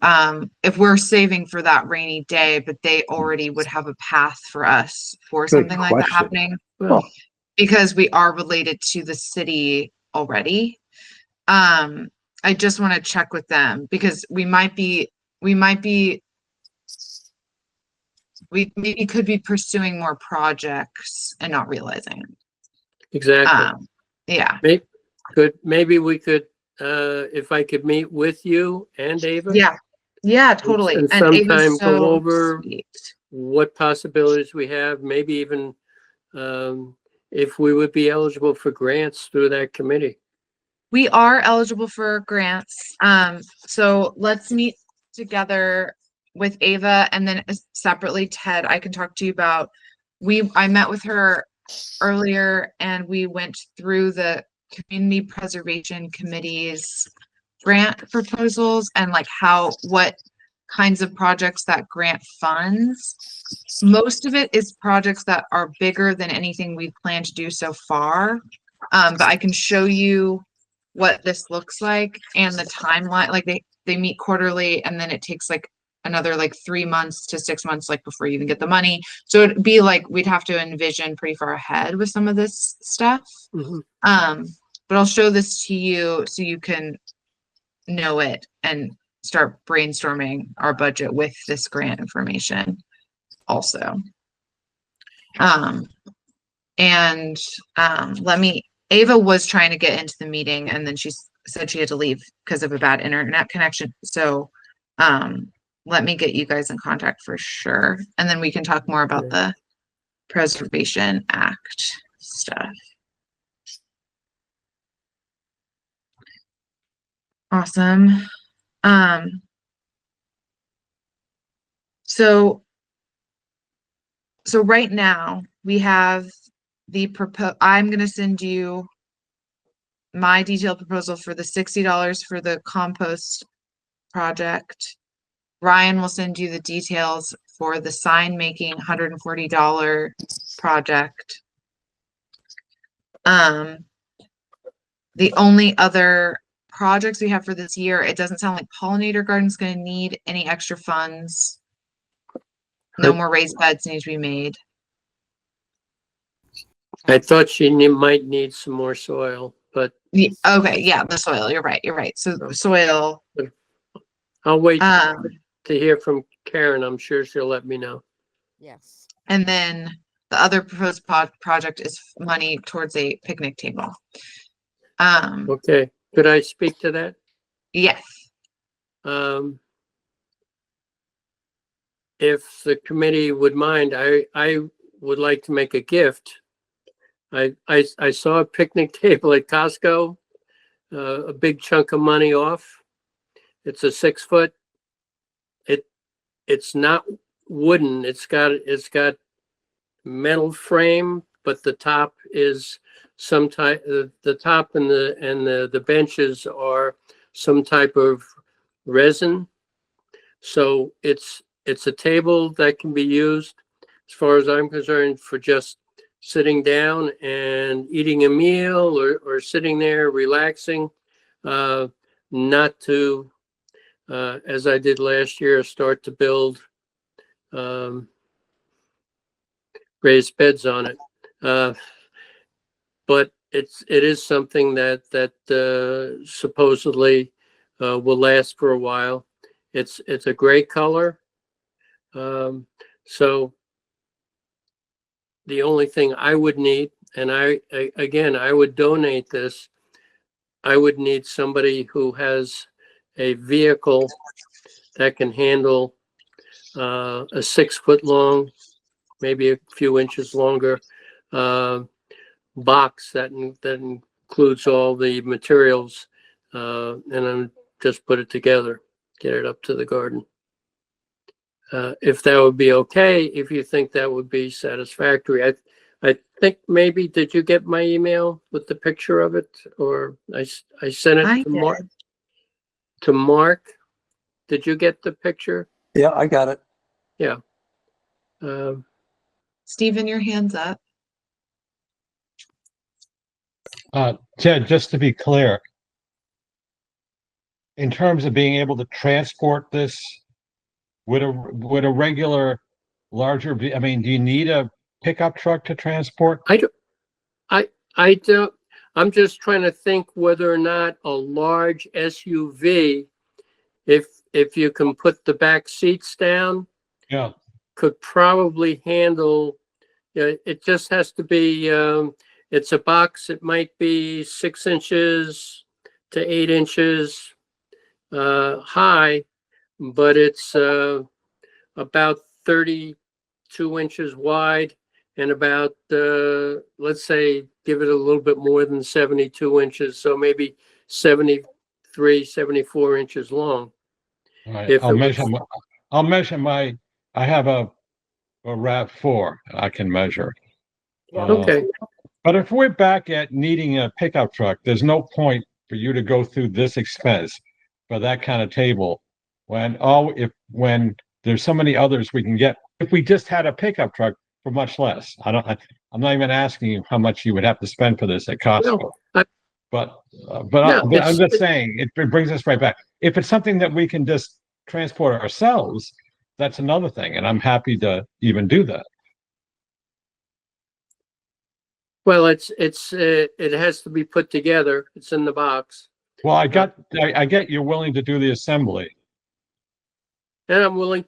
we're saving for that rainy day, but they already would have a path for us for Good something like that question. happening, Well, because we are related to the city already. I just want to check with them because we maybe could be pursuing more projects and not realizing. exactly. Yeah. Maybe we could, if I could meet with you and Ava. Yeah, totally. And And Ava's sometime go so over sweet. what possibilities we have, maybe even if we would be eligible for grants through that committee. We are eligible for grants. So let's meet together with Ava, and then separately, Ted, I can talk to you about, I met with her earlier and we went through the Community Preservation Committee's grant proposals and like what kinds of projects that grant funds. Most of it is projects that are bigger than anything we've planned to do so far. But I can show you what this looks like and the timeline. Like they meet quarterly, and then it takes like another like 3 months to 6 months like before you even get the money. So it'd be like we'd have to envision pretty far ahead with some of this stuff. Mhm. But I'll show this to you so you can know it and start brainstorming our budget with this grant information also. Ava was trying to get into the meeting and then she said she had to leave because of a bad internet connection. So let me get you guys in contact for sure. And then we can talk more about the Preservation Act stuff. Awesome. So right now we have I'm going to send you my detailed proposal for the $60 for the compost project. Ryan will send you the details for the sign making $140 project. The only other projects we have for this year, it doesn't sound like Pollinator Garden's going to need any extra funds. No more raised beds need to be made. I thought she might need some more soil, but okay, yeah, the soil. You're right. So soil. I'll wait to hear from Karen. I'm sure she'll let me know. Yes. And then the other proposed project is money towards a picnic table. Okay, could I speak to that? Yes. If the committee would mind, I would like to make a gift. I saw a picnic table at Costco, a big chunk of money off. It's a 6 foot. It's not wooden. It's got metal frame, but the top is some type. The top and the benches are some type of resin. So it's a table that can be used, as far as I'm concerned, for just sitting down and eating a meal or sitting there relaxing, not to, as I did last year, start to build raised beds on it. But it is something that supposedly will last for a while. It's a gray color. So the only thing I would need, and I would donate this, I would need somebody who has a vehicle that can handle a 6 foot long maybe a few inches longer box that includes all the materials, and then just put it together, get it up to the garden. If that would be okay, if you think that would be satisfactory. I think maybe, did you get my email with the picture of it? Or I sent it to Mark. To Mark. Did you get the picture? Yeah, I got it. Yeah. Stephen, your hand's up. Ted, just to be clear, in terms of being able to transport this, would a regular larger, I mean, do you need a pickup truck to transport? I don't, I'm just trying to think whether or not a large SUV, if you can put the back seats down, Yeah. could probably handle, it just has to be, it's a box, it might be 6 inches to 8 inches high, but it's about 32 inches wide and about, let's say, give it a little bit more than 72 inches. So maybe 73, 74 inches long. All right. I'll measure my, I have a RAV4 I can measure. Okay. But if we're back at needing a pickup truck, there's no point for you to go through this expense for that kind of table when there's so many others we can get. If we just had a pickup truck for much less, I'm not even asking you how much you would have to spend for this at Costco. No, I'm just saying it brings us right back. If it's something that we can just transport ourselves, that's another thing, and I'm happy to even do that. Well, it has to be put together. It's in the box. Well, I get you're willing to do the assembly. And I'm willing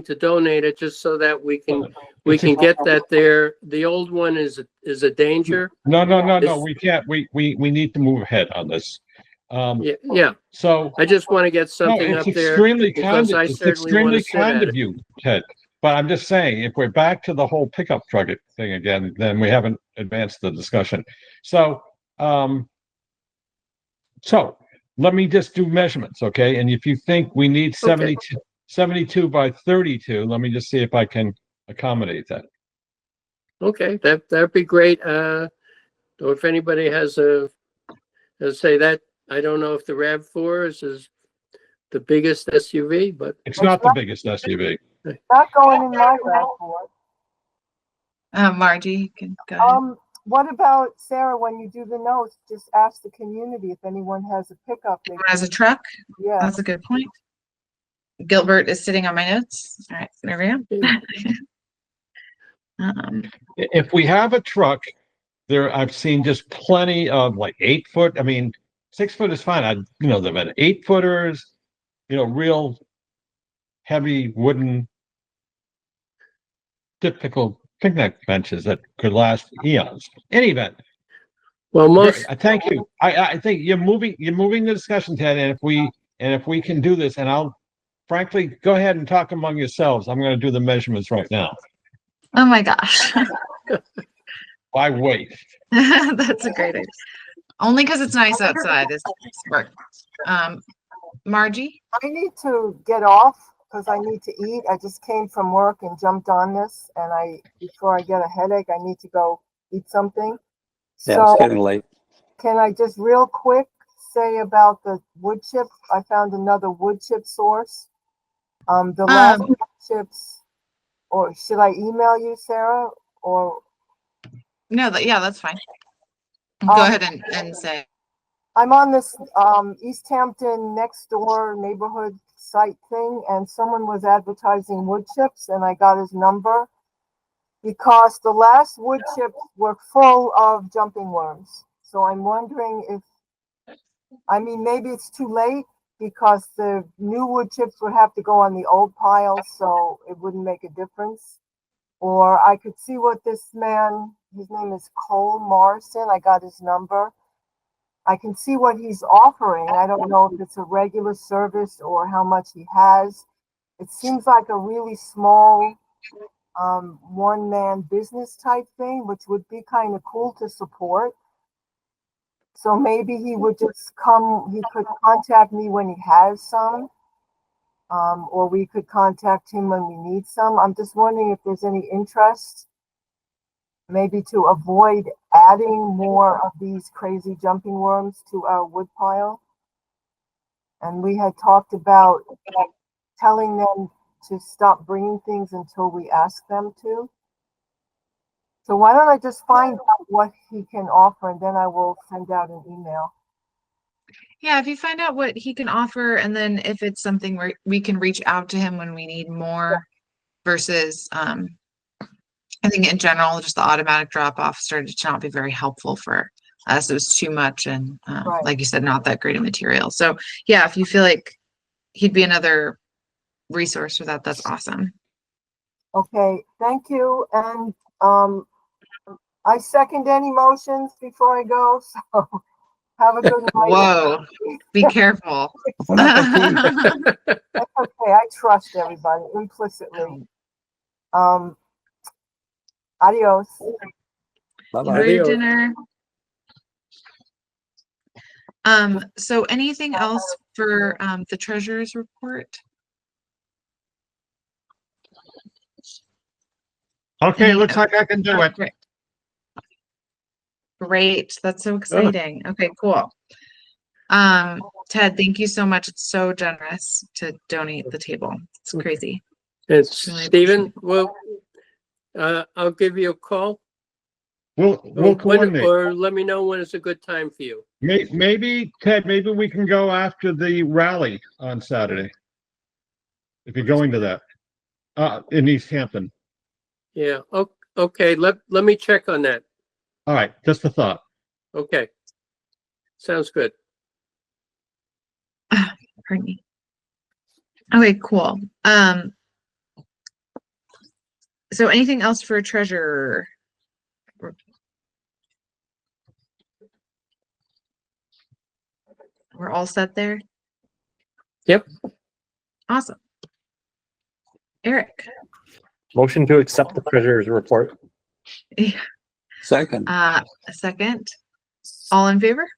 to donate it just so that we can get that there. The old one is a danger. No, we can't. We need to move ahead on this. Yeah. So I just want to get something up there. It's extremely kind of you, Ted. But I'm just saying, if we're back to the whole pickup truck thing again, then we haven't advanced the discussion. So let me just do measurements, okay? And if you think we need 72 by 32, let me just see if I can accommodate that. Okay, that'd be great. Or if anybody has say that, I don't know if the RAV4 is the biggest SUV, but it's not the biggest SUV. Not going in my RAV4. Margie, you can go ahead. What about, Sarah, when you do the notes, just ask the community if anyone has a pickup. Has a truck? Yeah. That's a good point. Gilbert is sitting on my notes. All right, there we go. If we have a truck, I've seen just plenty of like 8 foot. I mean, 6 foot is fine. They've had 8 footers, real heavy wooden, typical picnic benches that could last eons. Any event. Well, thank you. I think you're moving the discussion, Ted. And if we can do this, and I'll frankly go ahead and talk among yourselves. I'm going to do the measurements right now. Oh my gosh. Why wait? That's a great idea. Only because it's nice outside. This work. Margie? I need to get off because I need to eat. I just came from work and jumped on this, and before I get a headache, I need to go eat something. Yeah, So, it's getting late. Can I just real quick say about the wood chip? I found another wood chip source. The last wood chips, or should I email you, Sarah? Or no, that's fine. Go ahead and say. I'm on this Easthampton next door neighborhood site thing, and someone was advertising wood chips, and I got his number because the last wood chips were full of jumping worms. So I'm wondering maybe it's too late because the new wood chips would have to go on the old pile, so it wouldn't make a difference. Or I could see what this man, his name is Cole Morrison, I got his number. I can see what he's offering. I don't know if it's a regular service or how much he has. It seems like a really small one-man business type thing, which would be kind of cool to support. So maybe he would just come, he could contact me when he has some, or we could contact him when we need some. I'm just wondering if there's any interest, maybe to avoid adding more of these crazy jumping worms to our wood pile. And we had talked about telling them to stop bringing things until we ask them to. So why don't I just find out what he can offer, and then I will send out an email. Yeah, if you find out what he can offer, and then if it's something where we can reach out to him when we need more versus, I think in general, just the automatic drop off started to not be very helpful for us. It was too much. And Right. like you said, not that great a material. So yeah, if you feel like he'd be another resource for that, that's awesome. Okay, thank you. And I second any motions before I go, so have a good night. Whoa, be careful. Bon appetit. That's okay, I trust everybody implicitly. Adios. Bye-bye. Enjoy your Adios. dinner. So anything else for the treasurer's report? Okay, looks like I can do it. Great. Great, that's so exciting. Okay, cool. Ted, thank you so much. It's so generous to donate the table. It's crazy. And Really Stephen, well, I'll give you a call. We'll When, coordinate. or let me know when it's a good time for you. Maybe, Ted, maybe we can go after the rally on Saturday. If you're going to that, in Easthampton. Yeah. Okay. Let me check on that. All right, just a thought. Okay. Sounds good. Pardon me. Okay, cool. So anything else for treasurer? We're all set there? Yep. Awesome. Eric. Motion to accept the treasurer's report. Second. A second. All in favor?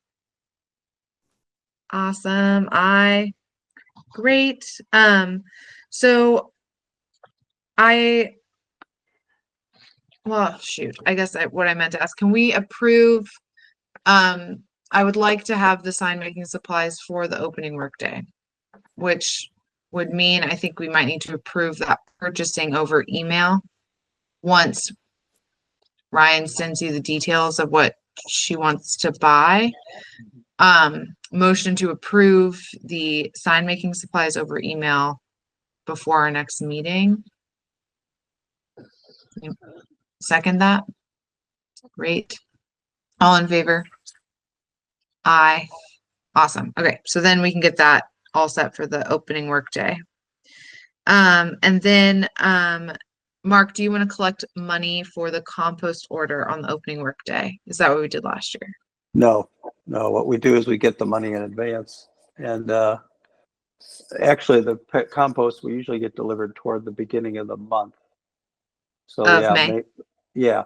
Awesome. Great. So well, shoot, I guess what I meant to ask, can we approve, I would like to have the sign making supplies for the opening workday, which would mean I think we might need to approve that purchasing over email once Ryan sends you the details of what she wants to buy. Motion to approve the sign making supplies over email before our next meeting. Second that. Great. All in favor? Aye. Awesome. Okay, so then we can get that all set for the opening workday. And then Mark, do you want to collect money for the compost order on the opening workday? Is that what we did last year? No. What we do is we get the money in advance, and actually the compost we usually get delivered toward the beginning of the month. So Of yeah, May. yeah,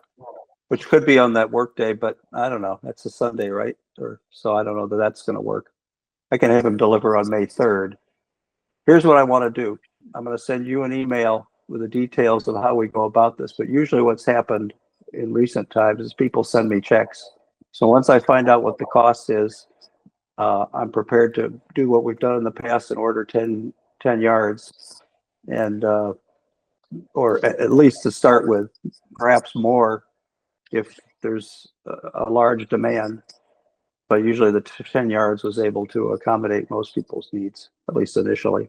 which could be on that work day, but I don't know. That's a Sunday, right? So I don't know that that's going to work. I can have him deliver on May 3rd. Here's what I want to do. I'm going to send you an email with the details of how we go about this. But usually what's happened in recent times is people send me checks. So once I find out what the cost is, I'm prepared to do what we've done in the past and order 10 yards, and or at least to start with, perhaps more if there's a large demand. But usually the 10 yards was able to accommodate most people's needs, at least initially.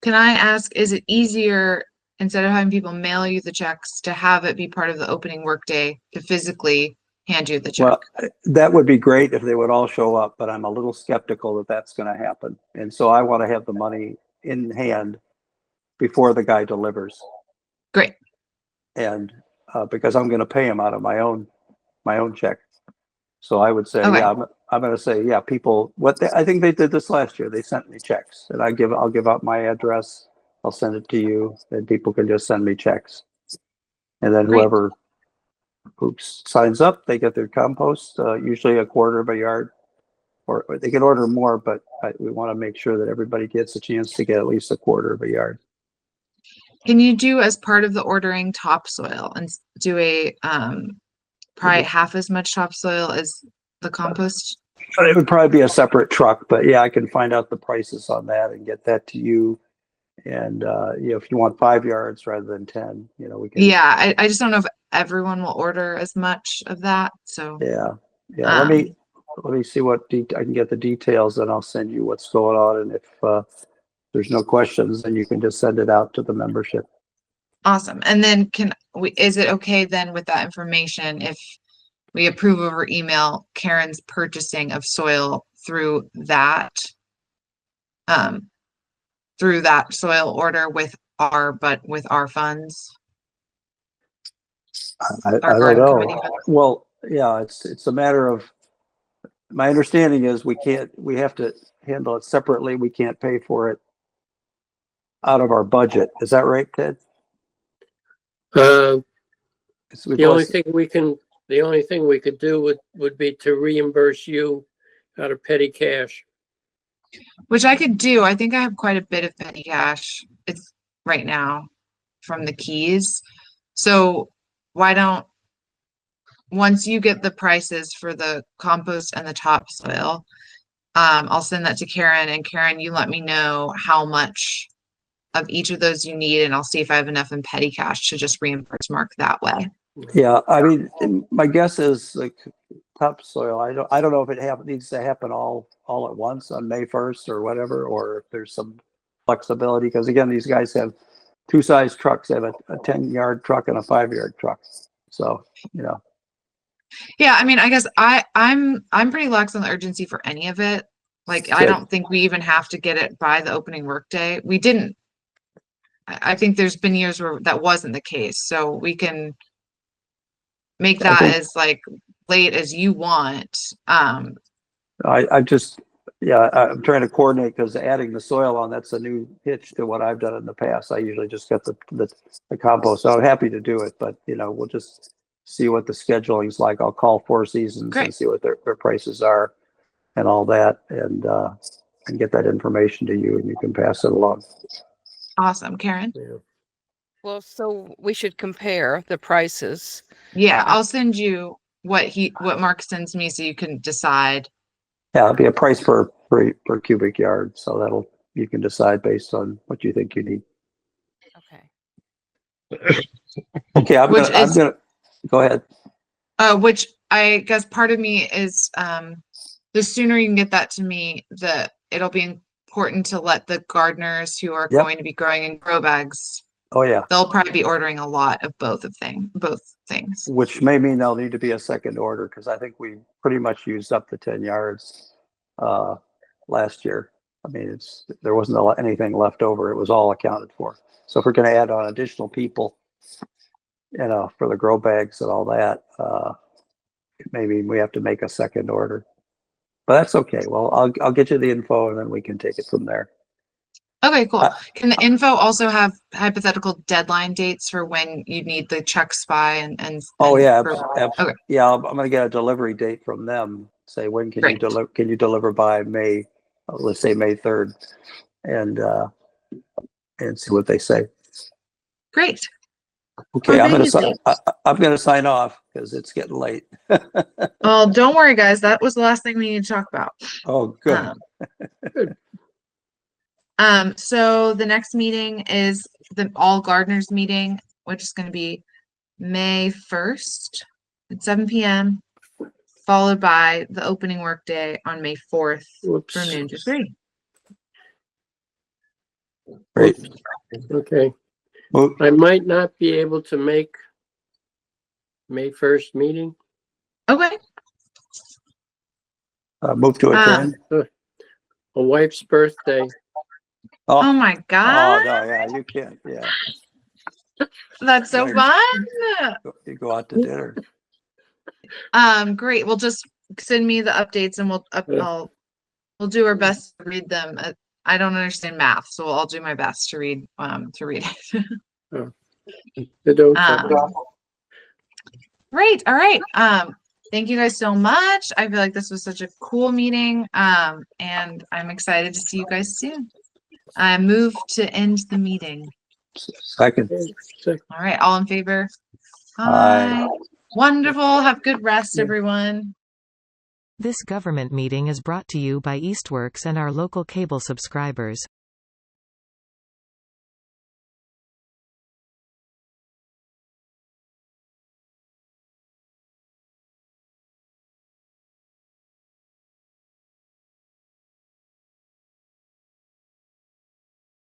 Can I ask, is it easier, instead of having people mail you the checks, to have it be part of the opening workday to physically hand you the check? Well, that would be great if they would all show up, but I'm a little skeptical that that's going to happen. And so I want to have the money in hand before the guy delivers. Great. And because I'm going to pay him out of my own check. So I would say, Okay. yeah, I'm going to say, yeah, people, I think they did this last year. They sent me checks, and I'll give out my address. I'll send it to you, and people can just send me checks. And then Great. whoever who signs up, they get their compost, usually a quarter of a yard, or they can order more, but we want to make sure that everybody gets a chance to get at least a quarter of a yard. Can you do as part of the ordering topsoil and do a probably half as much topsoil as the compost? But it would probably be a separate truck, but yeah, I can find out the prices on that and get that to you. And if you want 5 yards rather than 10, we can. Yeah, I just don't know if everyone will order as much of that. So Yeah. Let me see what I can get the details, and I'll send you what's going on. And if there's no questions, then you can just send it out to the membership. awesome. And then is it okay then with that information if we approve over email Karen's purchasing of soil through that soil order with our funds? I Our don't garden know. committee funds? Well, yeah, it's a matter of, my understanding is we have to handle it separately. We can't pay for it out of our budget. Is that right, Ted? The only thing we could do would be to reimburse you out of petty cash. Which I could do. I think I have quite a bit of petty cash. It's right now from the keys. So once you get the prices for the compost and the topsoil, I'll send that to Karen, and Karen, you let me know how much of each of those you need, and I'll see if I have enough in petty cash to just reimburse Mark that way. Yeah, I mean, my guess is like topsoil. I don't know if it needs to happen all at once on May 1st or whatever, or if there's some flexibility. Because again, these guys have 2 size trucks. They have a 10-yard truck and a 5-yard truck. So Yeah, I mean, I guess I'm pretty lax on the urgency for any of it. Like, I don't think we even have to get it by the opening workday. We didn't. I think there's been years where that wasn't the case, so we can make that as like late as you want. I'm trying to coordinate, because adding the soil on, that's a new hitch to what I've done in the past. I usually just get the compost. So I'm happy to do it, but we'll just see what the scheduling's like. I'll call Four Seasons and see what their prices are and all that, and get that information to you, and you can pass it along. Awesome, Karen. Yeah. Well, so we should compare the prices. Yeah, I'll send you what Mark sends me so you can decide. Yeah, it'll be a price per cubic yard, so you can decide based on what you think you need. Okay. Okay, I'm gonna go ahead. Which I guess part of me is the sooner you can get that to me, it'll be important to let the gardeners who are going to be growing in grow bags. Oh yeah. They'll probably be ordering a lot of both things. Which may mean there'll need to be a second order, because I think we pretty much used up the 10 yards last year. I mean, there wasn't anything left over. It was all accounted for. So if we're going to add on additional people, for the grow bags and all that, maybe we have to make a second order. But that's okay. Well, I'll get you the info, and then we can take it from there. Okay, cool. Can the info also have hypothetical deadline dates for when you need the checks by and Oh yeah, okay. Yeah, I'm going to get a delivery date from them. Say, when can you deliver? Can you deliver by May? Let's say May 3rd, and see what they say. Great. Okay, I'm gonna sign off because it's getting late. Well, don't worry, guys. That was the last thing we need to talk about. Oh, good. So the next meeting is the All Gardeners meeting, which is going to be May 1st at 7 p.m., followed by the opening workday on May 4th from noon to 3. Great. Okay. I might not be able to make May 1st meeting. Okay. Move to adjourn. A wife's birthday. Oh my God. Oh no, yeah, you can't. Yeah. That's so fun. You go out to dinner. Great. Well, just send me the updates, and we'll do our best to read them. I don't understand math, so I'll do my best to read it. Great. All right. Thank you guys so much. I feel like this was such a cool meeting. And I'm excited to see you guys soon. I move to end the meeting. Second. All right. All in favor? Aye. Wonderful. Have good rest, everyone. This government meeting is brought to you by Eastworks and our local cable subscribers.